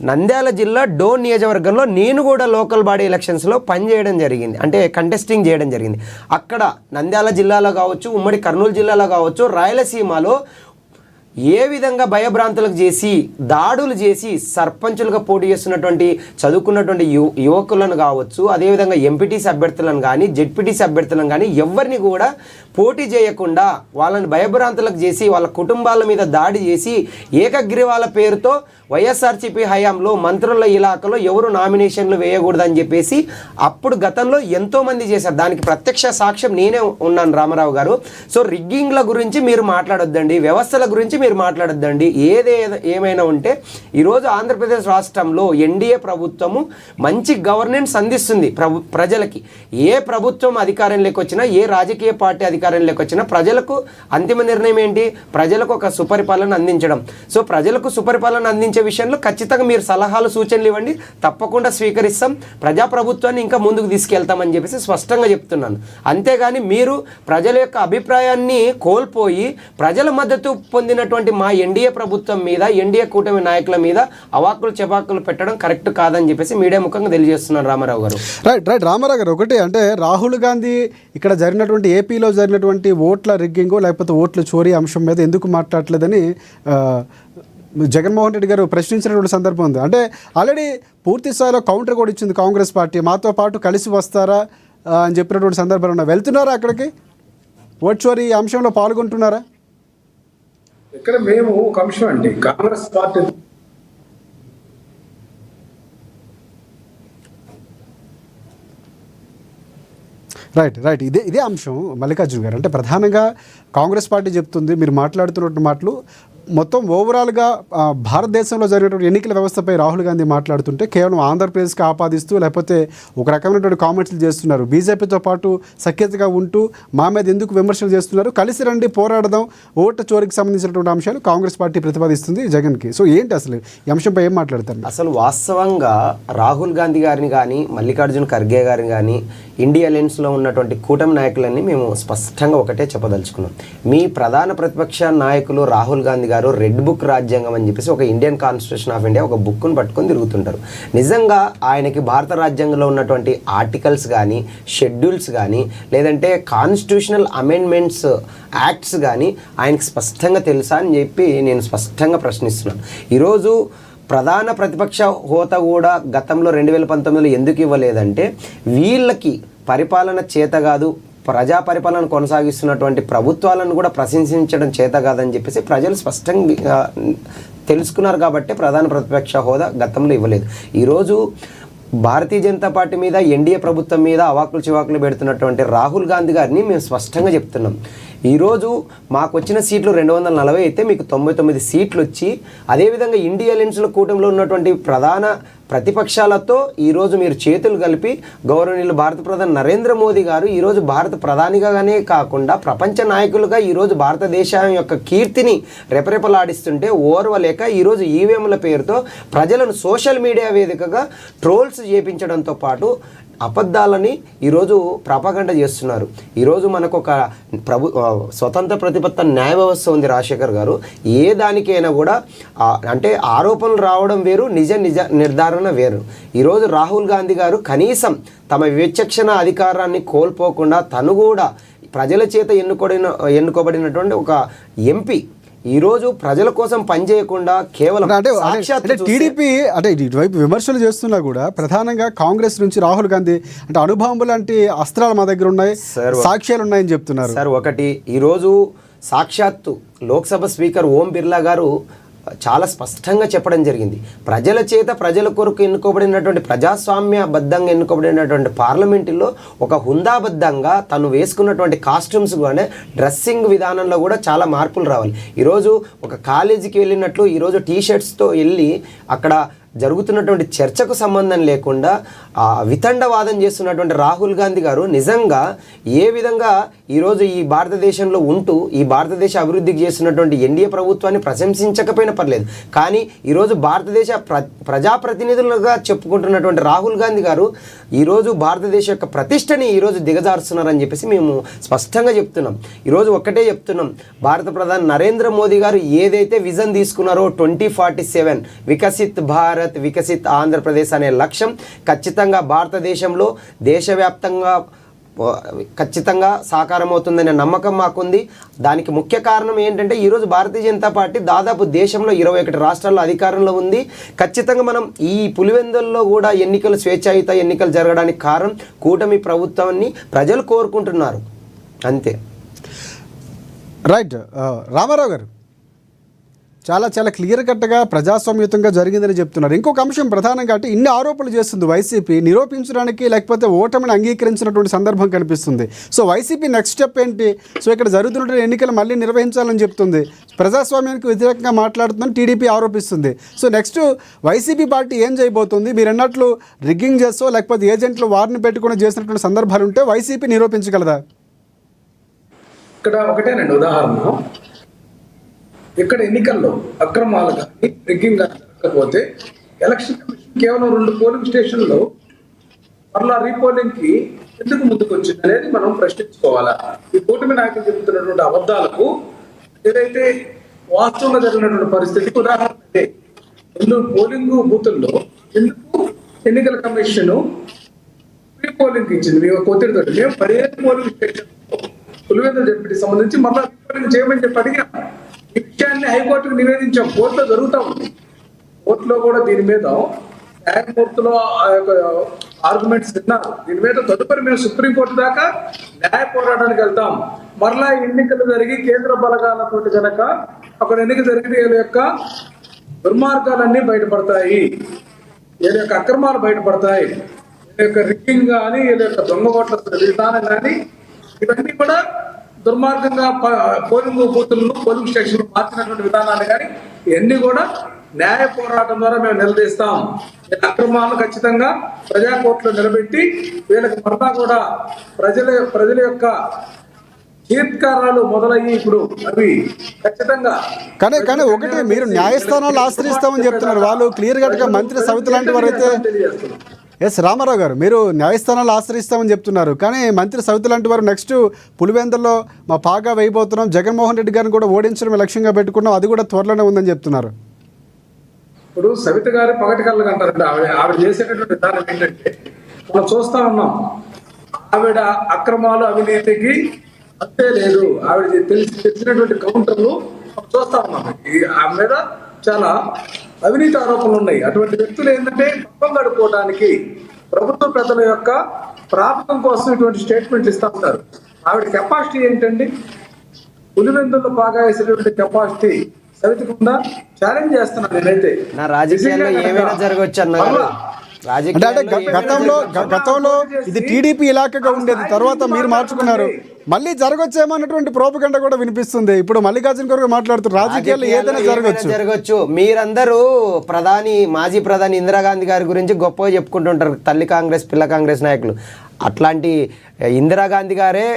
నంద్యాల జిల్లా డోన్ నియోజకవర్గంలో నేను కూడా లోకల్ బాడీ ఎలక్షన్స్లో పనిచేయడం జరిగింది, అంటే కంటెస్టింగ్ చేయడం జరిగింది. అక్కడ నంద్యాల జిల్లాలో కావచ్చు, ఉమ్మడి కర్నూలు జిల్లాలో కావచ్చు, రాయలసీమలో ఏ విధంగా భయభ్రాంతులకు చేసి దాడులు చేసి సర్పంచులుగా పోటీ చేస్తున్నటువంటి చదువుకున్నటువంటి యువకులను కావచ్చు, అదేవిధంగా ఎంపీటీసీ అభ్యర్థులను కానీ జెడ్పీటీసీ అభ్యర్థులను కానీ ఎవరిని కూడా పోటీ చేయకుండా వాళ్ళని భయభ్రాంతులకు చేసి వాళ్ళ కుటుంబాల మీద దాడి చేసి ఏకగ్రీవాల పేరుతో వైఎస్ఆర్సీపీ హయాంలో మంత్రుల ఇలాకాలో ఎవరు నామినేషన్లు వేయకూడదని చెప్పేసి అప్పుడు గతంలో ఎంతోమంది చేశారు. దానికి ప్రత్యక్ష సాక్ష్యం నేనే ఉన్నాను రామారావు గారు. సో రిగ్గింగ్ల గురించి మీరు మాట్లాడొద్దండి, వ్యవస్థల గురించి మీరు మాట్లాడొద్దండి. ఏమైనా ఉంటే ఈరోజు ఆంధ్రప్రదేశ్ రాష్ట్రంలో ఎన్డీఏ ప్రభుత్వము మంచి గవర్నెన్స్ అందిస్తుంది ప్రజలకి. ఏ ప్రభుత్వం అధికారంలోకి వచ్చినా, ఏ రాజకీయ పార్టీ అధికారంలోకి వచ్చినా ప్రజలకు అంతిమ నిర్ణయం ఏంటి? ప్రజలకు ఒక సుపరిపాలన అందించడం. సో ప్రజలకు సుపరిపాలన అందించే విషయంలో ఖచ్చితంగా మీరు సలహాలు సూచనలు ఇవ్వండి, తప్పకుండా స్వీకరిస్తాం. ప్రజాప్రభుత్వాన్ని ఇంకా ముందుకు తీసుకెళ్తామని చెప్పేసి స్పష్టంగా చెప్తున్నాను. అంతేగాని మీరు ప్రజల యొక్క అభిప్రాయాన్ని కోల్పోయి ప్రజల మద్దతు పొందినటువంటి మా ఎన్డీఏ ప్రభుత్వం మీద, ఎన్డీఏ కూటమి నాయకుల మీద అవాకులు చెపాకులు పెట్టడం కరెక్ట్ కాదని చెప్పేసి మీడియా ముఖంగా తెలియజేస్తున్నాను రామారావు గారు. రైట్ రామారావు గారు, ఒకటి అంటే రాహుల్ గాంధీ ఇక్కడ జరిగినటువంటి ఏపీలో జరిగినటువంటి ఓట్ల రిగ్గింగో లేకపోతే ఓట్ల చోరీ అంశం మీద ఎందుకు మాట్లాడలేదని జగన్మోహన్ రెడ్డి గారు ప్రశ్నించినటువంటి సందర్భం ఉంది. అంటే ఆల్రెడీ పూర్తి స్థాయిలో కౌంటర్ కూడా ఇచ్చింది కాంగ్రెస్ పార్టీ, మాతో పాటు కలిసి వస్తారా అని చెప్పినటువంటి సందర్భాలు ఉన్నాయి. వెళ్తున్నారా అక్కడికి? ఓట్ చోరీ అంశంలో పాల్గొంటున్నారా? ఇక్కడ మేము ఒక అంశం అండి, కాంగ్రెస్ పార్టీ రైట్ ఇదే అంశం మల్లికార్జున గారు. అంటే ప్రధానంగా కాంగ్రెస్ పార్టీ చెప్తుంది, మీరు మాట్లాడుతున్నటువంటి మాటలు మొత్తం ఓవరాల్గా భారతదేశంలో జరిగినటువంటి ఎన్నికల వ్యవస్థపై రాహుల్ గాంధీ మాట్లాడుతుంటే కేవలం ఆంధ్రప్రదేశ్కి ఆపాదిస్తూ లేకపోతే ఒక రకమైనటువంటి కామెంట్స్ చేస్తున్నారు. బీజేపీతో పాటు సఖ్యతగా ఉంటూ మా మీద ఎందుకు విమర్శలు చేస్తున్నారు, కలిసి రండి పోరాడదాం, ఓటు చోరీకి సంబంధించినటువంటి అంశాలు కాంగ్రెస్ పార్టీ ప్రతిపాదిస్తుంది జగన్కి. సో ఏంటి అసలు ఈ అంశంపై ఏం మాట్లాడతారు? అసలు వాస్తవంగా రాహుల్ గాంధీ గారిని కానీ మల్లికార్జున ఖర్గే గారిని కానీ ఇండియా లెన్స్లో ఉన్నటువంటి కూటమి నాయకులన్నీ మేము స్పష్టంగా ఒకటే చెప్పదలుచుకున్నాం. మీ ప్రధాన ప్రతిపక్ష నాయకులు రాహుల్ గాంధీ గారు రెడ్ బుక్ రాజ్యాంగం అని చెప్పేసి ఒక ఇండియన్ కాన్స్టిట్యూషన్ ఆఫ్ ఇండియా ఒక బుక్ను పట్టుకొని తిరుగుతుంటారు. నిజంగా ఆయనకి భారత రాజ్యాంగంలో ఉన్నటువంటి ఆర్టికల్స్ కానీ షెడ్యూల్స్ కానీ లేదంటే కాన్స్టిట్యూషనల్ అమెండ్మెంట్స్ యాక్ట్స్ కానీ ఆయనకి స్పష్టంగా తెలుసా అని చెప్పి నేను స్పష్టంగా ప్రశ్నిస్తున్నాను. ఈరోజు ప్రధాన ప్రతిపక్ష హోదా కూడా గతంలో 2019లో ఎందుకు ఇవ్వలేదంటే వీళ్ళకి పరిపాలన చేత కాదు, ప్రజా పరిపాలన కొనసాగిస్తున్నటువంటి ప్రభుత్వాలను కూడా ప్రశంసించడం చేత కాదని చెప్పేసి ప్రజలు స్పష్టంగా తెలుసుకున్నారు కాబట్టి ప్రధాన ప్రతిపక్ష హోదా గతంలో ఇవ్వలేదు. ఈరోజు భారతీయ జనతా పార్టీ మీద, ఎన్డీఏ ప్రభుత్వం మీద అవాకులు చివాకులు పెడుతున్నటువంటి రాహుల్ గాంధీ గారిని మేము స్పష్టంగా చెప్తున్నాం. ఈరోజు మాకు వచ్చిన సీట్లు 240 అయితే మీకు 99 సీట్లు వచ్చి, అదేవిధంగా ఇండియా లెన్స్లో కూటమిలో ఉన్నటువంటి ప్రధాన ప్రతిపక్షాలతో ఈరోజు మీరు చేతులు కలిపి గౌరవనీయులు భారత ప్రధాని నరేంద్ర మోదీ గారు ఈరోజు భారత ప్రధానిగానే కాకుండా ప్రపంచ నాయకులుగా ఈరోజు భారతదేశం యొక్క కీర్తిని రెపరెపలాడిస్తుంటే ఓర్వలేక ఈరోజు ఈవీఎంల పేరుతో ప్రజలను సోషల్ మీడియా వేదికగా ట్రోల్స్ చేపించడంతో పాటు అబద్ధాలని ఈరోజు ప్రాపగండ చేస్తున్నారు. ఈరోజు మనకు ఒక స్వతంత్ర ప్రతిపత్త న్యాయ వ్యవస్థ ఉంది రాజశేఖర్ గారు. ఏ దానికైనా కూడా అంటే ఆరోపణలు రావడం వేరు, నిజ నిర్ధారణ వేరు. ఈరోజు రాహుల్ గాంధీ గారు కనీసం తమ విచక్షణ అధికారాన్ని కోల్పోకుండా తను కూడా ప్రజల చేత ఎన్నుకోబడినటువంటి ఒక ఎంపీ ఈరోజు ప్రజల కోసం పనిచేయకుండా కేవలం అంటే టీడీపీ అంటే ఇటువైపు విమర్శలు చేస్తున్నా కూడా ప్రధానంగా కాంగ్రెస్ నుంచి రాహుల్ గాంధీ అంటే అనుభవం లాంటి అస్త్రాలు మా దగ్గర ఉన్నాయి, సాక్ష్యాలు ఉన్నాయని చెప్తున్నారు. సార్ ఒకటి, ఈరోజు సాక్షాత్తు లోక్సభ స్పీకర్ ఓం బిర్లా గారు చాలా స్పష్టంగా చెప్పడం జరిగింది. ప్రజల చేత ప్రజల కొరకు ఎన్నుకోబడినటువంటి ప్రజాస్వామ్యబద్ధంగా ఎన్నుకోబడినటువంటి పార్లమెంటులో ఒక హుందాబద్ధంగా తను వేసుకున్నటువంటి కాస్ట్యూమ్స్ కానీ డ్రెస్సింగ్ విధానంలో కూడా చాలా మార్పులు రావాలి. ఈరోజు ఒక కాలేజీకి వెళ్ళినట్లు ఈరోజు టీషర్ట్స్తో వెళ్ళి అక్కడ జరుగుతున్నటువంటి చర్చకు సంబంధం లేకుండా వితండవాదం చేస్తున్నటువంటి రాహుల్ గాంధీ గారు నిజంగా ఏ విధంగా ఈరోజు ఈ భారతదేశంలో ఉంటూ ఈ భారతదేశ అభివృద్ధికి చేస్తున్నటువంటి ఎన్డీఏ ప్రభుత్వాన్ని ప్రశంసించకపోయినా పర్లేదు, కానీ ఈరోజు భారతదేశ ప్రజాప్రతినిధులుగా చెప్పుకుంటున్నటువంటి రాహుల్ గాంధీ గారు ఈరోజు భారతదేశ యొక్క ప్రతిష్టని ఈరోజు దిగజారుస్తున్నారని చెప్పేసి మేము స్పష్టంగా చెప్తున్నాం. ఈరోజు ఒక్కటే చెప్తున్నాం, భారత ప్రధాని నరేంద్ర మోదీ గారు ఏదైతే విజన్ తీసుకున్నారో 2047 వికసిత్ భారత్ భారత్ వికసిత్ ఆంధ్రప్రదేశ్ అనే లక్ష్యం ఖచ్చితంగా భారతదేశంలో దేశవ్యాప్తంగా ఖచ్చితంగా సాకారమవుతుందనే నమ్మకం మాకుంది. దానికి ముఖ్య కారణం ఏంటంటే ఈరోజు భారతీయ జనతా పార్టీ దాదాపు దేశంలో 21 రాష్ట్రాల్లో అధికారంలో ఉంది. ఖచ్చితంగా మనం ఈ పులివెందుల్లో కూడా ఎన్నికలు స్వేచ్ఛాయుత ఎన్నికలు జరగడానికి కారణం కూటమి ప్రభుత్వాన్ని ప్రజలు కోరుకుంటున్నారు అంతే. రైట్. రామారావు గారు చాలా చాలా క్లియర్ కట్గా ప్రజాస్వామ్యతంగా జరిగిందని చెప్తున్నారు. ఇంకొక అంశం ప్రధానంగా అంటే ఇన్ని ఆరోపణలు చేస్తుంది వైసీపీ, నిరూపించడానికి లేకపోతే ఓటమిని అంగీకరించినటువంటి సందర్భం కనిపిస్తుంది. సో వైసీపీ నెక్స్ట్ స్టెప్ ఏంటి? సో ఇక్కడ జరుగుతున్న ఎన్నికలు మళ్ళీ నిర్వహించాలని చెప్తుంది, ప్రజాస్వామ్యానికి వ్యతిరేకంగా మాట్లాడుతుందని టీడీపీ ఆరోపిస్తుంది. సో నెక్స్ట్ వైసీపీ పార్టీ ఏం చేయబోతుంది? మీరు అన్నట్లు రిగ్గింగ్ చేస్తో లేకపోతే ఏజెంట్లు వారిని పెట్టుకుని చేసినటువంటి సందర్భాలు ఉంటే వైసీపీ నిరూపించగలదా? ఇక్కడ ఒకటేనండి ఉదాహరణ, ఇక్కడ ఎన్నికల్లో అక్రమాలు కానీ రిగ్గింగ్ కానీ జరగకపోతే ఎలక్షన్ కమిషన్ కేవలం 2 పోలింగ్ స్టేషన్లో మరలా రీపోలింగ్కి ఎందుకు ముందుకు వచ్చింది అనేది మనం ప్రశ్నించుకోవాలా. ఈ కూటమి నాయకులు చెబుతున్నటువంటి అబద్ధాలకు ఏదైతే వాస్తవంగా జరిగినటువంటి పరిస్థితికి ఉదాహరణ అదే. 2 పోలింగ్ బూతుల్లో ఎందుకు ఎన్నికల కమిషన్ రీపోలింగ్ ఇచ్చింది? మేము ఒత్తిడితో మేము 15 పోలింగ్ స్టేషన్ పులివెందుల జడ్పీటీకి సంబంధించి మరలా రీపోలింగ్ చేయమని చెప్పి అడిగాం. ఈ విషయాన్ని హైకోర్టుకు నివేదించాం. కోర్టులో జరుగుతూ ఉంది. కోర్టులో కూడా దీని మీద న్యాయమూర్తిలో ఆ యొక్క ఆర్గ్యుమెంట్స్ విన్నారు. దీని మీద తదుపరి మేము సుప్రీంకోర్టు దాకా న్యాయ పోరాటానికి వెళ్తాం. మరలా ఎన్నికలు జరిగి కేంద్ర బలగాలతో కనుక అక్కడ ఎన్నిక జరిగిన వీళ్ళ యొక్క దుర్మార్గాలన్నీ బయటపడతాయి, వీళ్ళ యొక్క అక్రమాలు బయటపడతాయి, వీళ్ళ యొక్క రిగ్గింగ్ కానీ వీళ్ళ యొక్క దొంగ ఓట్ల విధానం కానీ ఇవన్నీ కూడా దుర్మార్గంగా పోలింగ్ బూతులను పోలింగ్ స్టేషన్లు మార్చినటువంటి విధానాలు కానీ ఇవన్నీ కూడా న్యాయ పోరాటం ద్వారా మేము నిలదీస్తాం. అక్రమాలను ఖచ్చితంగా ప్రజా కోర్టులో నిలబెట్టి వీళ్ళకి మరలా కూడా ప్రజల యొక్క చీత్కారాలు మొదలయ్యి ఇప్పుడు అవి ఖచ్చితంగా కానీ ఒకటి మీరు న్యాయస్థానాలు ఆశ్రయిస్తామని చెప్తున్నారు. వాళ్ళు క్లియర్ కట్గా మంత్రి సవిత లాంటి వారు అయితే ఎస్ రామారావు గారు మీరు న్యాయస్థానాలు ఆశ్రయిస్తామని చెప్తున్నారు. కానీ మంత్రి సవిత లాంటి వారు నెక్స్ట్ పులివెందుల్లో మా పాగా వేయబోతున్నాం, జగన్మోహన్ రెడ్డి గారిని కూడా ఓడించడం లక్ష్యంగా పెట్టుకున్నాం, అది కూడా త్వరలోనే ఉందని చెప్తున్నారు. ఇప్పుడు సవిత గారు పగటి కళ్ళగా అంటారంటే ఆవిడ చేసేటటువంటి విధానం ఏంటంటే మనం చూస్తా ఉన్నాం. ఆవిడ అక్రమాలు అవినీతికి అంతే లేదు. ఆవిడ తెలిసినటువంటి కౌంటర్లు చూస్తా ఉన్నాం. ఆమె మీద చాలా అవినీతి ఆరోపణలు ఉన్నాయి. అటువంటి వ్యక్తులు ఏంటంటే పక్కం గడుపుకోవడానికి ప్రభుత్వ పెద్దల యొక్క ప్రాపకం కోసం ఇటువంటి స్టేట్మెంట్లు ఇస్తూ ఉంటారు. ఆవిడ కెపాసిటీ ఏంటండి? పులివెందుల్లో బాగా వేసేటువంటి కెపాసిటీ సవితకుండా ఛాలెంజ్ చేస్తున్నాను నేనైతే. నా రాజకీయాల్లో ఏమైనా జరగవచ్చు అన్నారు. అంటే గతంలో ఇది టీడీపీ ఇలాకగా ఉండేది, తర్వాత మీరు మార్చుకున్నారు, మళ్ళీ జరగొచ్చేమన్నటువంటి ప్రోపగండ కూడా వినిపిస్తుంది. ఇప్పుడు మల్లికార్జున గారు మాట్లాడుతున్నారు రాజకీయాల్లో ఏదైనా జరగచ్చు. మీరందరూ మాజీ ప్రధాని ఇందిరాగాంధీ గారి గురించి గొప్పగా చెప్పుకుంటుంటారు, తల్లి కాంగ్రెస్ పిల్ల కాంగ్రెస్ నాయకులు. అట్లాంటి ఇందిరాగాంధీ గారే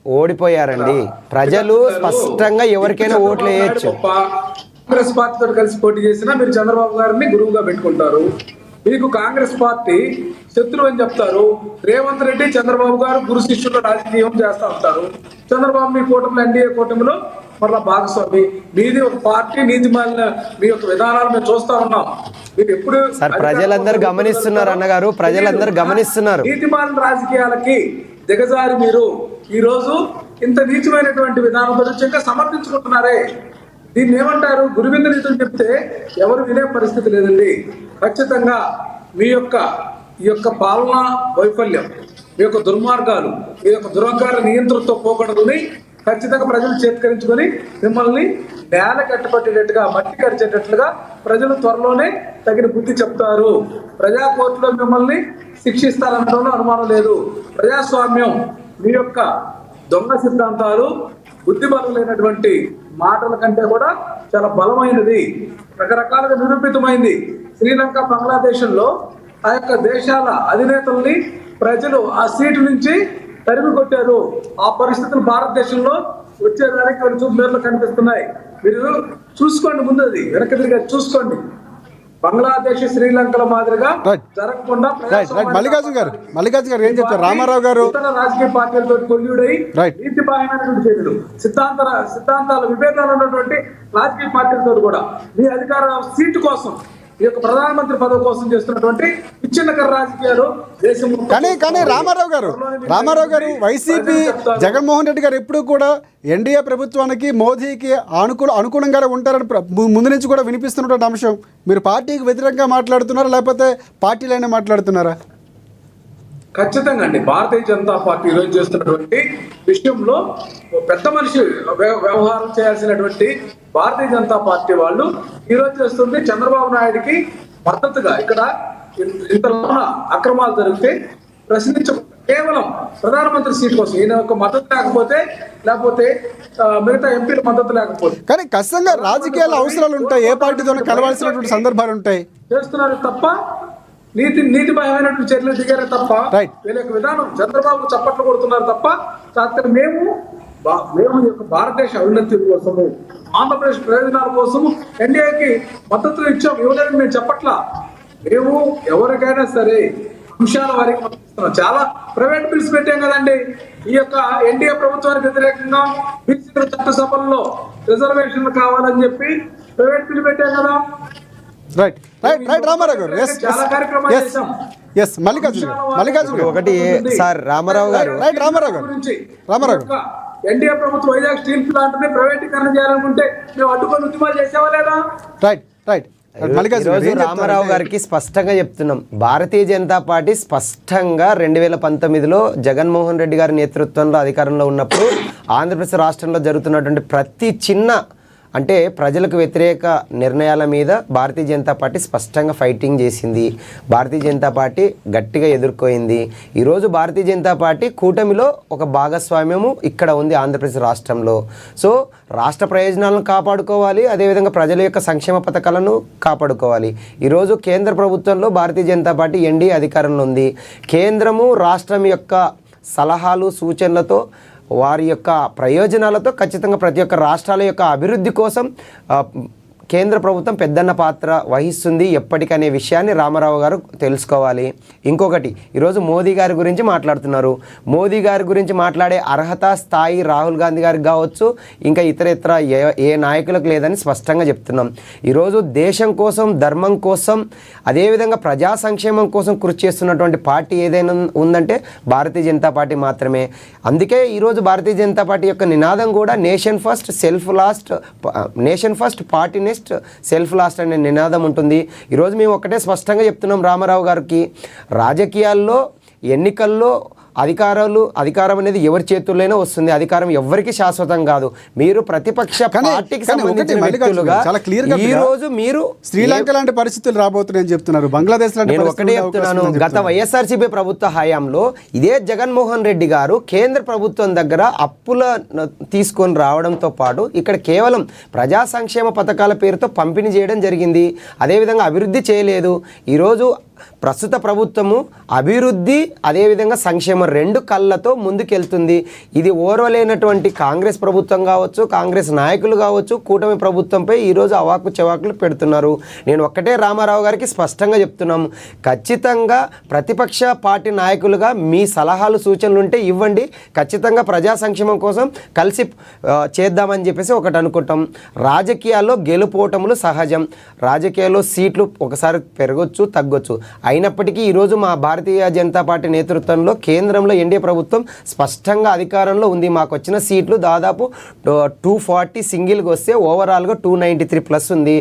ఓడిపోయారండి. ప్రజలు స్పష్టంగా ఎవరికైనా ఓట్లు వేయచ్చు. కాంగ్రెస్ పార్టీతో కలిసి పోటీ చేసినా మీరు చంద్రబాబు గారిని గురువుగా పెట్టుకుంటారు. మీకు కాంగ్రెస్ పార్టీ శత్రువు అని చెప్తారు. రేవంత్ రెడ్డి చంద్రబాబు గారు గురు శిష్యులు రాజకీయం చేస్తూ ఉంటారు. చంద్రబాబు మీ కూటమిలో ఎన్డీఏ కూటమిలో మరలా భాగస్వామి. మీది ఒక పార్టీ నీతి మాలిన మీ యొక్క విధానాలు మేము చూస్తా ఉన్నాం. మీరు ఎప్పుడు ప్రజలందరూ గమనిస్తున్నారు అన్నగారు, ప్రజలందరూ గమనిస్తున్నారు. నీతి మాలిన రాజకీయాలకి దిగజారి మీరు ఈ రోజు ఇంత నీచమైనటువంటి విధానం గురించి సమర్థించుకుంటున్నారే. దీన్ని ఏమంటారు? గురువింద నీతులు చెప్తే ఎవరు వినే పరిస్థితి లేదండి. ఖచ్చితంగా మీ యొక్క పాలనా వైఫల్యం, మీ యొక్క దుర్మార్గాలు, మీ యొక్క దురహంకార నియంత్రణతో పోకూడదని ఖచ్చితంగా ప్రజలు చేత్కరించుకొని మిమ్మల్ని నేల కట్టబట్టేటట్టుగా మట్టి కరిచేటట్లుగా ప్రజలు త్వరలోనే తగిన బుద్ధి చెప్తారు. ప్రజా కోర్టులో మిమ్మల్ని శిక్షిస్తారనడంలో అనుమానం లేదు. ప్రజాస్వామ్యం మీ యొక్క దొంగ సిద్ధాంతాలు బుద్ధిబలమైనటువంటి మాటల కంటే కూడా చాలా బలమైనది, రకరకాలుగా నిరూపితమైంది. శ్రీలంక బంగ్లాదేశ్లో ఆ యొక్క దేశాల అధినేతల్ని ప్రజలు ఆ సీటు నుంచి తరిమి కొట్టారు. ఆ పరిస్థితులు భారతదేశంలో వచ్చేదానికి కొన్ని చూపులు కనిపిస్తున్నాయి. మీరు చూసుకోండి, ముందు అది వెనక్కి తిరిగి చూసుకోండి. బంగ్లాదేశ్ శ్రీలంకల మాదిరిగా జరగకుండా మల్లికార్జున గారు ఏం చెప్తారు? రామారావు గారు ఇతర రాజకీయ పార్టీలతో కొల్లుడై నీతిబాహ్యమైనటువంటి చర్యలు, సిద్ధాంతాల విభేదాలు ఉన్నటువంటి రాజకీయ పార్టీలతో కూడా మీ అధికార సీటు కోసం ఈ యొక్క ప్రధానమంత్రి పదవి కోసం చేస్తున్నటువంటి విచ్ఛిన్నకర రాజకీయాలు దేశం కానీ రామారావు గారు వైసీపీ జగన్మోహన్ రెడ్డి గారు ఎప్పుడు కూడా ఎన్డీఏ ప్రభుత్వానికి మోదీకి అనుకూలంగానే ఉంటారని ముందు నుంచి కూడా వినిపిస్తున్నటువంటి అంశం. మీరు పార్టీకి వ్యతిరేకంగా మాట్లాడుతున్నారా లేకపోతే పార్టీలైనా మాట్లాడుతున్నారా? ఖచ్చితంగా అండి. భారతీయ జనతా పార్టీ ఈరోజు చేస్తున్నటువంటి విషయంలో పెద్ద మనిషి వ్యవహారం చేయాల్సినటువంటి భారతీయ జనతా పార్టీ వాళ్ళు ఈరోజు చేస్తుంది చంద్రబాబు నాయుడికి మద్దతుగా. ఇక్కడ ఇంతలో అక్రమాలు జరిగితే కేవలం ప్రధానమంత్రి సీట్ కోసం ఈయన యొక్క మద్దతు లేకపోతే మిగతా ఎంపీల మద్దతు లేకపోతే, కానీ ఖచ్చితంగా రాజకీయాల అవసరాలు ఉంటాయి, ఏ పార్టీతోనే కలవాల్సినటువంటి సందర్భాలు ఉంటాయి. చేస్తున్నారు తప్ప నీతి భయమైనటువంటి చర్యలు దిగారే తప్ప వీళ్ళ యొక్క విధానం చంద్రబాబు చప్పట్లు కొడుతున్నారు తప్ప మేము యొక్క భారతదేశ అవినీతి కోసము ఆంధ్రప్రదేశ్ ప్రయోజనాల కోసము ఎన్డీఏకి మద్దతు ఇవ్వలేదని మేము చెప్పట్లా. మేము ఎవరికైనా సరే అంశాల వారికి మద్దతు చాలా ప్రైవేట్ బిల్స్ పెట్టాం కదండి. ఈ యొక్క ఎన్డీఏ ప్రభుత్వానికి వ్యతిరేకంగా బీసీల చట్టసభల్లో రిజర్వేషన్లు కావాలని చెప్పి ప్రైవేట్ బిల్ పెట్టాం కదా. రైట్ రామారావు గారు. మల్లికార్జున ఒకటి సార్ రామారావు గారు ఎన్డీఏ ప్రభుత్వం వైజాగ్ స్టీల్ ప్లాంట్ ని ప్రైవేటీకరణ చేయాలనుకుంటే మేము అడ్డుకొని ఉద్యమాలు చేసావా లేదా? రైట్ ఈరోజు రామారావు గారికి స్పష్టంగా చెప్తున్నాం, భారతీయ జనతా పార్టీ స్పష్టంగా 2019లో జగన్మోహన్ రెడ్డి గారి నేతృత్వంలో అధికారంలో ఉన్నప్పుడు ఆంధ్రప్రదేశ్ రాష్ట్రంలో జరుగుతున్నటువంటి ప్రతి చిన్న అంటే ప్రజలకు వ్యతిరేక నిర్ణయాల మీద భారతీయ జనతా పార్టీ స్పష్టంగా ఫైటింగ్ చేసింది. భారతీయ జనతా పార్టీ గట్టిగా ఎదుర్కొంది. ఈరోజు భారతీయ జనతా పార్టీ కూటమిలో ఒక భాగస్వామ్యము ఇక్కడ ఉంది ఆంధ్రప్రదేశ్ రాష్ట్రంలో. సో రాష్ట్ర ప్రయోజనాలను కాపాడుకోవాలి, అదేవిధంగా ప్రజల యొక్క సంక్షేమ పథకాలను కాపాడుకోవాలి. ఈరోజు కేంద్ర ప్రభుత్వంలో భారతీయ జనతా పార్టీ ఎన్డీఏ అధికారంలో ఉంది. కేంద్రము రాష్ట్రం యొక్క సలహాలు సూచనలతో వారి యొక్క ప్రయోజనాలతో ఖచ్చితంగా ప్రతి ఒక్క రాష్ట్రాల యొక్క అభివృద్ధి కోసం కేంద్ర ప్రభుత్వం పెద్దన్న పాత్ర వహిస్తుంది ఎప్పటికనే విషయాన్ని రామారావు గారు తెలుసుకోవాలి. ఇంకొకటి, ఈరోజు మోదీ గారి గురించి మాట్లాడుతున్నారు. మోదీ గారి గురించి మాట్లాడే అర్హత స్థాయి రాహుల్ గాంధీ గారికి కావచ్చు, ఇంకా ఇతర ఏ నాయకులకు లేదని స్పష్టంగా చెప్తున్నాం. ఈరోజు దేశం కోసం, ధర్మం కోసం, అదేవిధంగా ప్రజా సంక్షేమం కోసం కృషి చేస్తున్నటువంటి పార్టీ ఏదైనా ఉందంటే భారతీయ జనతా పార్టీ మాత్రమే. అందుకే ఈరోజు భారతీయ జనతా పార్టీ యొక్క నినాదం కూడా nation first party next self last అనే నినాదం ఉంటుంది. ఈరోజు మేము ఒకటే స్పష్టంగా చెప్తున్నాం రామారావు గారికి, రాజకీయాల్లో ఎన్నికల్లో అధికారం అనేది ఎవరి చేతుల్లోనే వస్తుంది. అధికారం ఎవరికి శాశ్వతం కాదు. మీరు ప్రతిపక్ష పార్టీకి సంబంధించిన వ్యక్తులుగా ఈ రోజు మీరు శ్రీలంక లాంటి పరిస్థితులు రాబోతున్నాయని చెప్తున్నారు, బంగ్లాదేశ్ లాంటి. నేను ఒకటే చెప్తున్నాను, గత వైఎస్ఆర్సీపీ ప్రభుత్వ హయాంలో ఇదే జగన్మోహన్ రెడ్డి గారు కేంద్ర ప్రభుత్వం దగ్గర అప్పుల తీసుకొని రావడంతో పాటు ఇక్కడ కేవలం ప్రజా సంక్షేమ పథకాల పేరుతో పంపిణీ చేయడం జరిగింది. అదేవిధంగా అభివృద్ధి చేయలేదు. ఈరోజు ప్రస్తుత ప్రభుత్వము అభివృద్ధి అదేవిధంగా సంక్షేమం రెండు కళ్ళతో ముందుకెళ్తుంది. ఇది ఓర్వలేనటువంటి కాంగ్రెస్ ప్రభుత్వం కావచ్చు, కాంగ్రెస్ నాయకులు కావచ్చు, కూటమి ప్రభుత్వంపై ఈరోజు అవాకు చెవాకులు పెడుతున్నారు. నేను ఒక్కటే రామారావు గారికి స్పష్టంగా చెప్తున్నాము, ఖచ్చితంగా ప్రతిపక్ష పార్టీ నాయకులుగా మీ సలహాలు సూచనలు ఉంటే ఇవ్వండి. ఖచ్చితంగా ప్రజా సంక్షేమం కోసం కలిసి చేద్దామని చెప్పేసి ఒకటి అనుకుంటాం. రాజకీయాల్లో గెలుపోవటములు సహజం. రాజకీయాల్లో సీట్లు ఒకసారి పెరగొచ్చు, తగ్గొచ్చు. అయినప్పటికీ ఈరోజు మా భారతీయ జనతా పార్టీ నేతృత్వంలో కేంద్రంలో ఎన్డీఏ ప్రభుత్వం స్పష్టంగా అధికారంలో ఉంది. మాకు వచ్చిన సీట్లు దాదాపు 240 సింగిల్గా వస్తే ఓవరాల్గా 293 ప్లస్ ఉంది.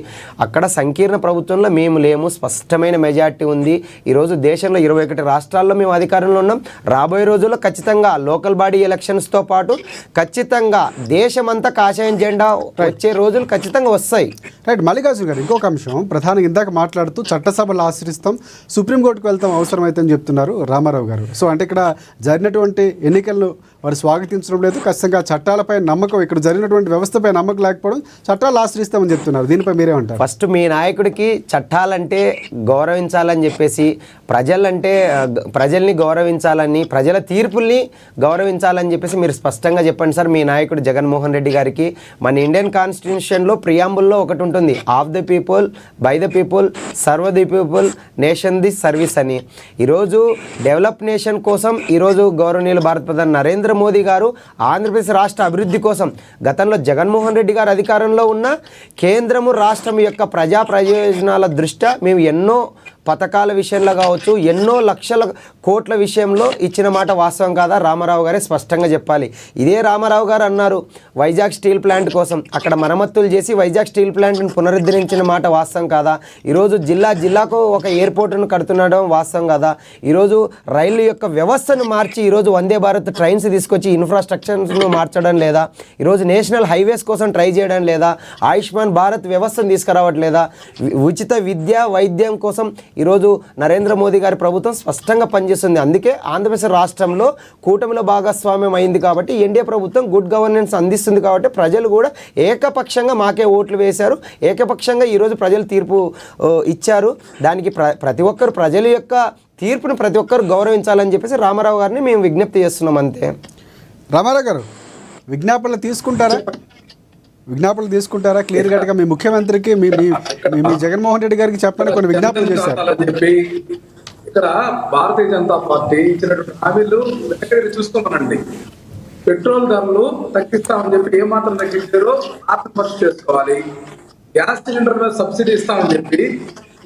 అక్కడ సంకీర్ణ ప్రభుత్వంలో మేము లేము, స్పష్టమైన మెజార్టీ ఉంది. ఈరోజు దేశంలో 21 రాష్ట్రాల్లో మేము అధికారంలో ఉన్నాం. రాబోయే రోజుల్లో ఖచ్చితంగా లోకల్ బాడీ ఎలక్షన్స్తో పాటు ఖచ్చితంగా దేశమంతా కాషాయం జెండా వచ్చే రోజులు ఖచ్చితంగా వస్తాయి. రైట్. మల్లికార్జున గారు, ఇంకొక అంశం ప్రధానంగా ఇందాక మాట్లాడుతూ చట్టసభలు ఆశ్రయిస్తాం, సుప్రీంకోర్టుకు వెళ్తాం అవసరమైతే అని చెప్తున్నారు రామారావు గారు. సో అంటే ఇక్కడ జరిగినటువంటి ఎన్నికలను వారు స్వాగతించడం లేదు, ఖచ్చితంగా చట్టాలపై నమ్మకం, ఇక్కడ జరిగినటువంటి వ్యవస్థపై నమ్మకం లేకపోవడం చట్టాలు ఆశ్రయిస్తామని చెప్తున్నారు. దీనిపై మీరేమంటారు? ఫస్ట్ మీ నాయకుడికి చట్టాలంటే గౌరవించాలని చెప్పేసి, ప్రజల్ని గౌరవించాలని, ప్రజల తీర్పుల్ని గౌరవించాలని చెప్పేసి మీరు స్పష్టంగా చెప్పండి సార్. మీ నాయకుడు జగన్మోహన్ రెడ్డి గారికి మన ఇండియన్ కాన్స్టిట్యూషన్లో ప్రియాంబుల్లో ఒకటి ఉంటుంది, of the people, by the people, serve the people, nation the service అని. ఈరోజు డెవలప్ నేషన్ కోసం ఈరోజు గౌరవనీయులు భారత ప్రధాని నరేంద్ర మోదీ గారు ఆంధ్రప్రదేశ్ రాష్ట్ర అభివృద్ధి కోసం గతంలో జగన్మోహన్ రెడ్డి గారు అధికారంలో ఉన్న కేంద్రము రాష్ట్రం యొక్క ప్రజా ప్రయోజనాల దృష్ట్యా మేము ఎన్నో పథకాల విషయంలో కావచ్చు, ఎన్నో లక్షల కోట్ల విషయంలో ఇచ్చిన మాట వాస్తవం కాదా? రామారావు గారే స్పష్టంగా చెప్పాలి. ఇదే రామారావు గారు అన్నారు వైజాగ్ స్టీల్ ప్లాంట్ కోసం అక్కడ మరమ్మతులు చేసి వైజాగ్ స్టీల్ ప్లాంట్ను పునరుద్ధరించిన మాట వాస్తవం కాదా? ఈరోజు జిల్లాకు ఒక ఎయిర్పోర్టును కడుతుండడం వాస్తవం కాదా? ఈరోజు రైలు యొక్క వ్యవస్థను మార్చి ఈరోజు వందే భారత్ ట్రైన్స్ తీసుకొచ్చి ఇన్ఫ్రాస్ట్రక్చర్ను మార్చడం లేదా? ఈరోజు నేషనల్ హైవేస్ కోసం ట్రై చేయడం లేదా? ఆయుష్మాన్ భారత్ వ్యవస్థను తీసుకురావట్లేదా? ఉచిత విద్య వైద్యం కోసం ఈరోజు నరేంద్ర మోదీ గారి ప్రభుత్వం స్పష్టంగా పనిచేస్తుంది. అందుకే ఆంధ్రప్రదేశ్ రాష్ట్రంలో కూటమిలో భాగస్వామ్యం అయింది కాబట్టి ఎన్డీఏ ప్రభుత్వం గుడ్ గవర్నెన్స్ అందిస్తుంది కాబట్టి ప్రజలు కూడా ఏకపక్షంగా మాకే ఓట్లు వేశారు, ఏకపక్షంగా ఈరోజు ప్రజలు తీర్పు ఇచ్చారు. దానికి ప్రతి ఒక్కరు ప్రజల యొక్క తీర్పును ప్రతి ఒక్కరు గౌరవించాలని చెప్పేసి రామారావు గారిని మేము విజ్ఞప్తి చేస్తున్నాం. అంతే. రామారావు గారు విజ్ఞాపనలు తీసుకుంటారా క్లియర్ కట్గా మీ ముఖ్యమంత్రికి మీ జగన్మోహన్ రెడ్డి గారికి చెప్పని కొన్ని విజ్ఞాపనలు చేశారు చెప్పి ఇక్కడ భారతీయ జనతా పార్టీ ఇచ్చినటువంటి హామీలు చూసుకోమనండి. పెట్రోల్ ధరలు తగ్గిస్తామని చెప్పి ఏమాత్రం తగ్గించారో ఆత్మపరిశీలన చేసుకోవాలి. గ్యాస్ సిలిండర్ మీద సబ్సిడీ ఇస్తామని చెప్పి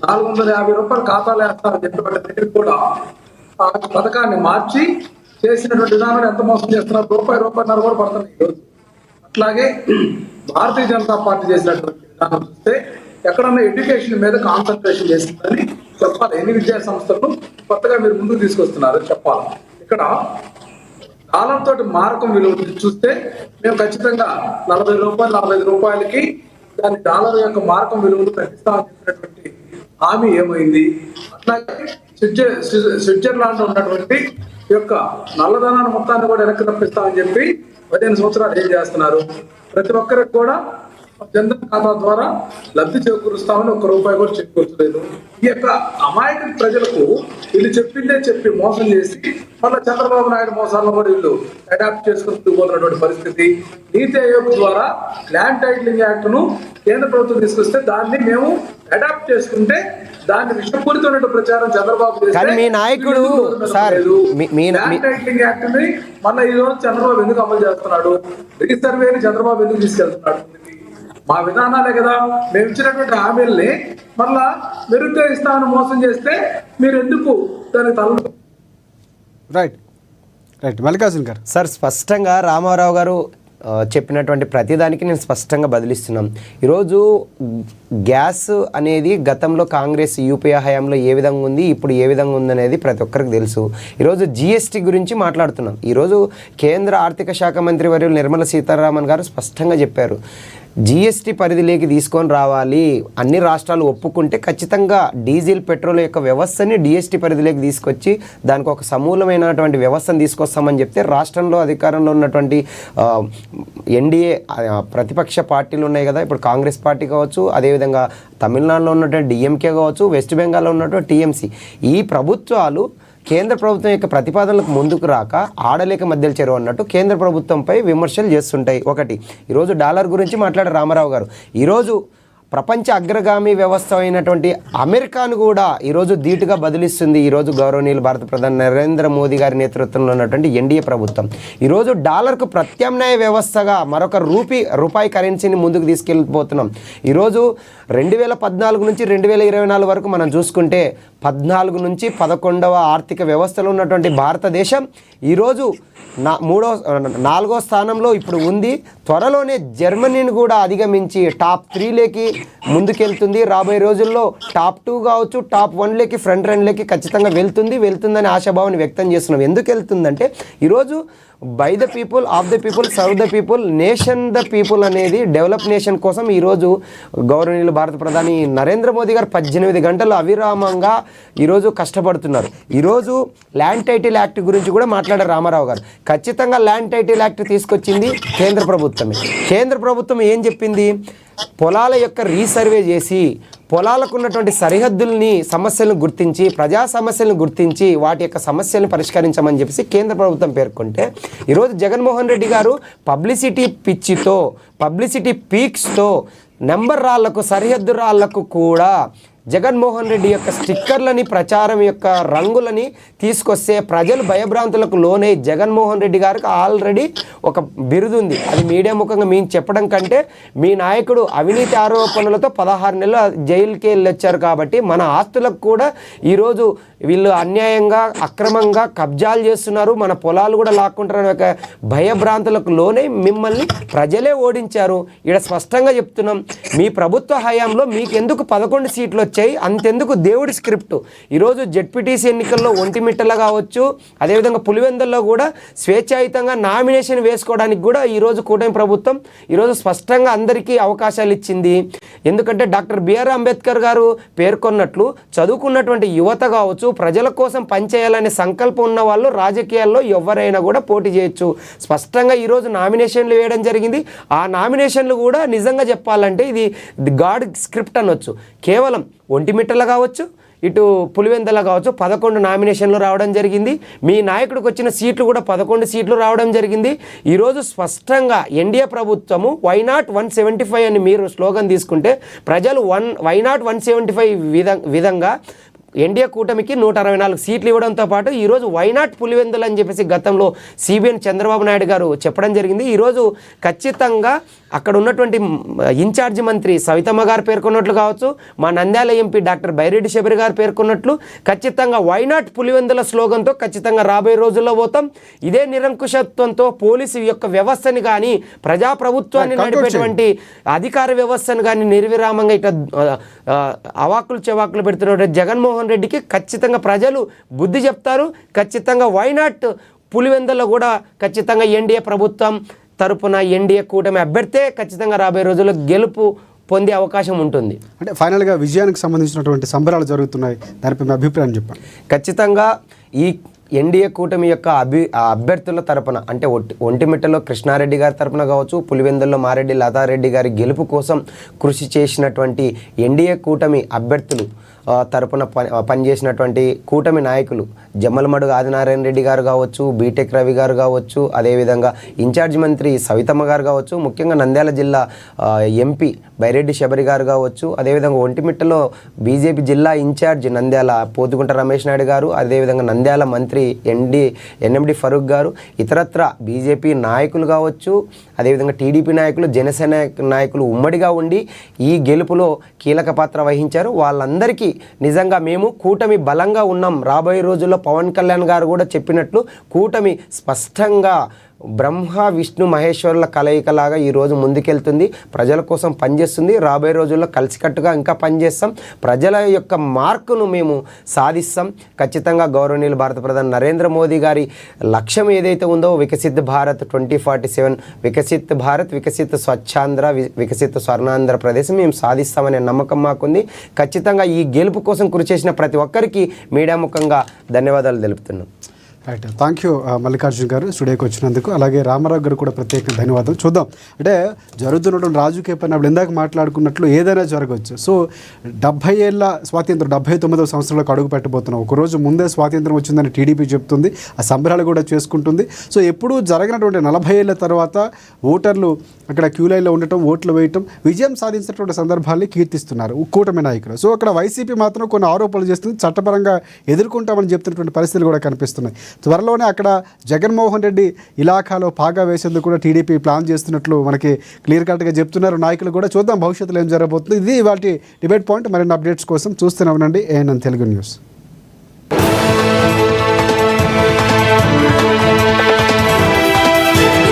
450 రూపాయలు ఖాతాలు వేస్తామని చెప్పి కూడా ఆ పథకాన్ని మార్చి చేసినటువంటి విధానాలు ఎంత మోసం చేస్తున్నారు? రూపాయన్నర కూడా పడుతున్నాయి ఈరోజు. అట్లాగే భారతీయ జనతా పార్టీ చేసినటువంటి విధానం చూస్తే ఎక్కడన్నా ఎడ్యుకేషన్ మీద కాన్సన్ట్రేషన్ చేస్తుందని చెప్పాలి. ఎన్ని విద్యా సంస్థలను కొత్తగా మీరు ముందుకు తీసుకొస్తున్నారు చెప్పాలి. ఇక్కడ డాలర్ తోటి మారకం విలువ చూస్తే మేము ఖచ్చితంగా 40 రూపాయలు 45 రూపాయలకి దాని డాలర్ యొక్క మారకం విలువను తగ్గిస్తామని చెప్పినటువంటి హామీ ఏమైంది? అట్లాగే స్విట్జర్లాండ్ ఉన్నటువంటి యొక్క నల్లధనాన్ని మొత్తాన్ని కూడా వెనక్కి తప్పిస్తామని చెప్పి 15 సంవత్సరాలు ఏం చేస్తున్నారు? ప్రతి ఒక్కరికి కూడా జన్ధన్ ఖాతా ద్వారా లబ్ధి చేకూరుస్తామని ₹1 కూడా చేకూర్చలేదు. ఈ యొక్క అమాయక ప్రజలకు వీళ్ళు చెప్పిందే చెప్పి మోసం చేసి మళ్ళీ చంద్రబాబు నాయుడు మోసాలను కూడా వీళ్ళు అడాప్ట్ చేసుకుంటూ పోతున్నటువంటి పరిస్థితి. నీతి ఆయోగ్ ద్వారా ల్యాండ్ టైటిలింగ్ యాక్ట్ ను కేంద్ర ప్రభుత్వం తీసుకొస్తే దాన్ని మేము అడాప్ట్ చేసుకుంటే దాన్ని విషపూరితమైన ప్రచారం చంద్రబాబు కానీ మీ నాయకుడు ల్యాండ్ టైటిలింగ్ యాక్ట్ ని మళ్ళీ ఈ రోజు చంద్రబాబు ఎందుకు అమలు చేస్తున్నాడు? రీసర్వేని చంద్రబాబు ఎందుకు తీసుకెళ్తున్నాడు? మా విధానాలే కదా. మేము ఇచ్చినటువంటి హామీల్ని మళ్ళా మెరుగ్గా ఇస్తామని మోసం చేస్తే మీరు ఎందుకు దానికి తల రైట్ మల్లికార్జున్ గారు. సార్ స్పష్టంగా రామారావు గారు చెప్పినటువంటి ప్రతిదానికి నేను స్పష్టంగా బదిలిస్తున్నాం. ఈరోజు గ్యాస్ అనేది గతంలో కాంగ్రెస్ యూపీఏ హయాంలో ఏ విధంగా ఉంది, ఇప్పుడు ఏ విధంగా ఉందనేది ప్రతి ఒక్కరికి తెలుసు. ఈరోజు జిఎస్టీ గురించి మాట్లాడుతున్నాం. ఈరోజు కేంద్ర ఆర్థిక శాఖ మంత్రి వర్యులు నిర్మలా సీతారామన్ గారు స్పష్టంగా చెప్పారు, జిఎస్టీ పరిధిలోకి తీసుకొని రావాలి. అన్ని రాష్ట్రాలు ఒప్పుకుంటే ఖచ్చితంగా డీజిల్ పెట్రోల్ యొక్క వ్యవస్థని జిఎస్టీ పరిధిలోకి తీసుకొచ్చి దానికి ఒక సమూలమైనటువంటి వ్యవస్థను తీసుకొస్తామని చెప్తే రాష్ట్రంలో అధికారంలో ఉన్నటువంటి ఎన్డీఏ ప్రతిపక్ష పార్టీలు ఉన్నాయి కదా, ఇప్పుడు కాంగ్రెస్ పార్టీ కావచ్చు, అదేవిధంగా తమిళనాడులో ఉన్నటువంటి డిఎంకే కావచ్చు, వెస్ట్ బెంగాల్లో ఉన్నటువంటి టీఎంసీ, ఈ ప్రభుత్వాలు కేంద్ర ప్రభుత్వం యొక్క ప్రతిపాదనలకు ముందుకు రాక ఆడలేక మధ్యలో చెరువు అన్నట్టు కేంద్ర ప్రభుత్వంపై విమర్శలు చేస్తుంటాయి. ఒకటి, ఈరోజు డాలర్ గురించి మాట్లాడారు రామారావు గారు. ఈరోజు ప్రపంచ అగ్రగామి వ్యవస్థ అయినటువంటి అమెరికాను కూడా ఈరోజు ధీటుగా బదిలిస్తుంది ఈరోజు గౌరవనీయులు భారత ప్రధాని నరేంద్ర మోదీ గారి నేతృత్వంలో ఉన్నటువంటి ఎన్డీఏ ప్రభుత్వం. ఈరోజు డాలర్కు ప్రత్యామ్నాయ వ్యవస్థగా మరొక రూపాయి కరెన్సీని ముందుకు తీసుకెళ్ళిపోతున్నాం. ఈరోజు 2014 నుంచి 2024 వరకు మనం చూసుకుంటే 14 నుంచి 11వ ఆర్థిక వ్యవస్థలో ఉన్నటువంటి భారతదేశం ఈరోజు 4వ స్థానంలో ఇప్పుడు ఉంది. త్వరలోనే జర్మనీని కూడా అధిగమించి టాప్ 3లోకి ముందుకెళ్తుంది. రాబోయే రోజుల్లో టాప్ 2 కావచ్చు, టాప్ 1లోకి ఫ్రంట్ రన్లోకి ఖచ్చితంగా వెళ్తుందని ఆశాభావాన్ని వ్యక్తం చేస్తున్నాం. ఎందుకు వెళ్తుందంటే ఈరోజు by the people, of the people, serve the people, nation the people అనేది డెవలప్ నేషన్ కోసం ఈరోజు గౌరవనీయులు భారత ప్రధాని నరేంద్ర మోదీ గారు 18 గంటలు అవిరామంగా ఈరోజు కష్టపడుతున్నారు. ఈరోజు ల్యాండ్ టైటిల్ యాక్ట్ గురించి కూడా మాట్లాడారు రామారావు గారు. ఖచ్చితంగా ల్యాండ్ టైటిల్ యాక్ట్ తీసుకొచ్చింది కేంద్ర ప్రభుత్వమే. కేంద్ర ప్రభుత్వం ఏం చెప్పింది? పొలాల యొక్క రీసర్వే చేసి పొలాలకు ఉన్నటువంటి సరిహద్దుల్ని సమస్యలను గుర్తించి ప్రజా సమస్యలను గుర్తించి వాటి యొక్క సమస్యలను పరిష్కరించమని చెప్పేసి కేంద్ర ప్రభుత్వం పేర్కొంటే ఈరోజు జగన్మోహన్ రెడ్డి గారు పబ్లిసిటీ పిచ్చితో, పబ్లిసిటీ పీక్స్తో నెంబర్ రాళ్లకు, సరిహద్దు రాళ్లకు కూడా జగన్మోహన్ రెడ్డి యొక్క స్టిక్కర్లని ప్రచారం యొక్క రంగులని తీసుకొస్తే ప్రజలు భయభ్రాంతులకు లోనై జగన్మోహన్ రెడ్డి గారికి ఆల్రెడీ ఒక బిరుదు ఉంది. అది మీడియా ముఖంగా మేము చెప్పడం కంటే మీ నాయకుడు అవినీతి ఆరోపణలతో 16 నెలలు జైలుకి వెళ్ళొచ్చారు కాబట్టి మన ఆస్తులకు కూడా ఈరోజు వీళ్ళు అన్యాయంగా అక్రమంగా కబ్జాలు చేస్తున్నారు, మన పొలాలు కూడా లాక్కుంటారని ఒక భయభ్రాంతులకు లోనే మిమ్మల్ని ప్రజలే ఓడించారు. ఇక్కడ స్పష్టంగా చెప్తున్నాం, మీ ప్రభుత్వ హయాంలో మీకెందుకు 11 సీట్లు వచ్చాయి, అంతెందుకు దేవుడి స్క్రిప్ట్. ఈరోజు జెడ్పీటీసీ ఎన్నికల్లో ఒంటిమిట్టలో కావచ్చు, అదేవిధంగా పులివెందుల్లో కూడా స్వేచ్ఛాయుతంగా నామినేషన్ వేసుకోవడానికి కూడా ఈరోజు కూటమి ప్రభుత్వం ఈరోజు స్పష్టంగా అందరికీ అవకాశాలు ఇచ్చింది. ఎందుకంటే డాక్టర్ బిఆర్ అంబేద్కర్ గారు పేర్కొన్నట్లు చదువుకున్నటువంటి యువత కావచ్చు, ప్రజల కోసం పనిచేయాలనే సంకల్పం ఉన్న వాళ్ళు రాజకీయాల్లో ఎవరైనా కూడా పోటీ చేయొచ్చు. స్పష్టంగా ఈరోజు నామినేషన్లు వేయడం జరిగింది. ఆ నామినేషన్లు కూడా నిజంగా చెప్పాలంటే ఇది గాడ్ స్క్రిప్ట్ అనొచ్చు. కేవలం ఒంటిమిట్టలో కావచ్చు, ఇటు పులివెందుల కావచ్చు 11 నామినేషన్లు రావడం జరిగింది. మీ నాయకుడికి వచ్చిన సీట్లు కూడా 11 సీట్లు రావడం జరిగింది. ఈరోజు స్పష్టంగా ఎన్డీఏ ప్రభుత్వము వై నాట్ 175 అని మీరు స్లోగన్ తీసుకుంటే ప్రజలు వై నాట్ 175 విధంగా ఎన్డీఏ కూటమికి 164 సీట్లు ఇవ్వడంతో పాటు ఈరోజు వైనాట్ పులివెందులు అని చెప్పేసి గతంలో సిబిఎన్ చంద్రబాబు నాయుడు గారు చెప్పడం జరిగింది. ఈరోజు ఖచ్చితంగా అక్కడ ఉన్నటువంటి ఇన్ఛార్జి మంత్రి సవితమ్మ గారు పేర్కొన్నట్లు కావచ్చు, మా నంద్యాల ఎంపీ డాక్టర్ బైరెడ్డి శబరి గారు పేర్కొన్నట్లు ఖచ్చితంగా వైనాట్ పులివెందుల స్లోగన్తో ఖచ్చితంగా రాబోయే రోజుల్లో పోతాం. ఇదే నిరంకుశత్వంతో పోలీసు యొక్క వ్యవస్థని కానీ ప్రజాప్రభుత్వాన్ని నడిపేటువంటి అధికార వ్యవస్థను కానీ నిర్విరామంగా ఇట్లా అవాకులు చెవాకులు పెడుతున్న జగన్మోహన్ రెడ్డికి ఖచ్చితంగా ప్రజలు బుద్ధి చెప్తారు. ఖచ్చితంగా వైనాట్ పులివెందుల్లో కూడా ఖచ్చితంగా ఎన్డీఏ ప్రభుత్వం తరపున ఎన్డీఏ కూటమి అభ్యర్థే ఖచ్చితంగా రాబోయే రోజుల్లో గెలుపు పొందే అవకాశం ఉంటుంది. అంటే ఫైనల్గా విజయానికి సంబంధించినటువంటి సంబరాలు జరుగుతున్నాయి, దానిపై మీ అభిప్రాయం చెప్పండి. ఖచ్చితంగా ఈ ఎన్డీఏ కూటమి యొక్క అభ్యర్థుల తరపున అంటే ఒంటిమిట్టలో కృష్ణారెడ్డి గారి తరపున కావచ్చు, పులివెందుల్లో మారెడ్డి లతారెడ్డి గారి గెలుపు కోసం కృషి చేసినటువంటి ఎన్డీఏ కూటమి అభ్యర్థులు తరపున పనిచేసినటువంటి కూటమి నాయకులు జమ్మలమడుగు ఆదినారాయణ రెడ్డి గారు కావచ్చు, బీటెక్ రవి గారు కావచ్చు, అదేవిధంగా ఇన్ఛార్జ్ మంత్రి సవితమ్మ గారు కావచ్చు, ముఖ్యంగా నంద్యాల జిల్లా ఎంపీ బైరెడ్డి శబరి గారు కావచ్చు, అదేవిధంగా ఒంటిమిట్టలో బీజేపీ జిల్లా ఇన్ఛార్జ్ నంద్యాల పోతుగుంట రమేష్ నాయుడు గారు, అదేవిధంగా నంద్యాల మంత్రి ఎన్ఎండి ఫరూక్ గారు, ఇతరత్ర బీజేపీ నాయకులు కావచ్చు, అదేవిధంగా టీడీపీ నాయకులు, జనసేన నాయకులు ఉమ్మడిగా ఉండి ఈ గెలుపులో కీలక పాత్ర వహించారు. వాళ్ళందరికీ నిజంగా మేము కూటమి బలంగా ఉన్నాం. రాబోయే రోజుల్లో పవన్ కళ్యాణ్ గారు కూడా చెప్పినట్లు కూటమి స్పష్టంగా బ్రహ్మ విష్ణు మహేశ్వరుల కలయికలాగా ఈరోజు ముందుకెళ్తుంది, ప్రజల కోసం పనిచేస్తుంది. రాబోయే రోజుల్లో కలిసికట్టుగా ఇంకా పనిచేస్తాం, ప్రజల యొక్క మార్కును మేము సాధిస్తాం. ఖచ్చితంగా గౌరవనీయులు భారత ప్రధాని నరేంద్ర మోదీ గారి లక్ష్యం ఏదైతే ఉందో వికసిత్ భారత్ 2047, వికసిత్ భారత్, వికసిత్ స్వచ్ఛాంధ్ర, వికసిత్ స్వర్ణాంధ్రప్రదేశ్ మేము సాధిస్తామనే నమ్మకం మాకుంది. ఖచ్చితంగా ఈ గెలుపు కోసం కృషి చేసిన ప్రతి ఒక్కరికి మీడియా ముఖంగా ధన్యవాదాలు తెలుపుతున్నాం. రైట్, థ్యాంక్ యూ మల్లికార్జున గారు స్టూడియోకి వచ్చినందుకు. అలాగే రామారావు గారు కూడా ప్రత్యేకంగా ధన్యవాదాలు. చూద్దాం, అంటే జరుగుతున్నటువంటి రాజకీయ పరిణామాలు ఇందాక మాట్లాడుకున్నట్లు ఏదైనా జరగవచ్చు. సో 70 ఏళ్ళ స్వాతంత్రం 79వ సంవత్సరంలోకి అడుగు పెట్టబోతున్నాం. ఒకరోజు ముందే స్వాతంత్రం వచ్చిందని టీడీపీ చెప్తుంది, ఆ సంబరాలు కూడా చేసుకుంటుంది. సో ఎప్పుడూ జరగనటువంటి 40 ఏళ్ళ తర్వాత ఓటర్లు అక్కడ క్యూ లైన్లో ఉండటం, ఓట్లు వేయటం, విజయం సాధించినటువంటి సందర్భాల్ని కీర్తిస్తున్నారు కూటమి నాయకులు. సో అక్కడ వైసీపీ మాత్రం కొన్ని ఆరోపణలు చేస్తుంది, చట్టపరంగా ఎదుర్కొంటామని చెప్తున్నటువంటి పరిస్థితులు కూడా కనిపిస్తున్నాయి. త్వరలోనే అక్కడ జగన్మోహన్ రెడ్డి ఇలాఖాలో పాగా వేసేందుకు కూడా టీడీపీ ప్లాన్ చేస్తున్నట్లు మనకి క్లియర్ కట్గా చెప్తున్నారు నాయకులు కూడా. చూద్దాం భవిష్యత్తులో ఏం జరగబోతుంది. ఇది ఇవాళ డిబేట్ పాయింట్. మరిన్ని అప్డేట్స్ కోసం చూస్తూనే ఉండండి ANN తెలుగు న్యూస్.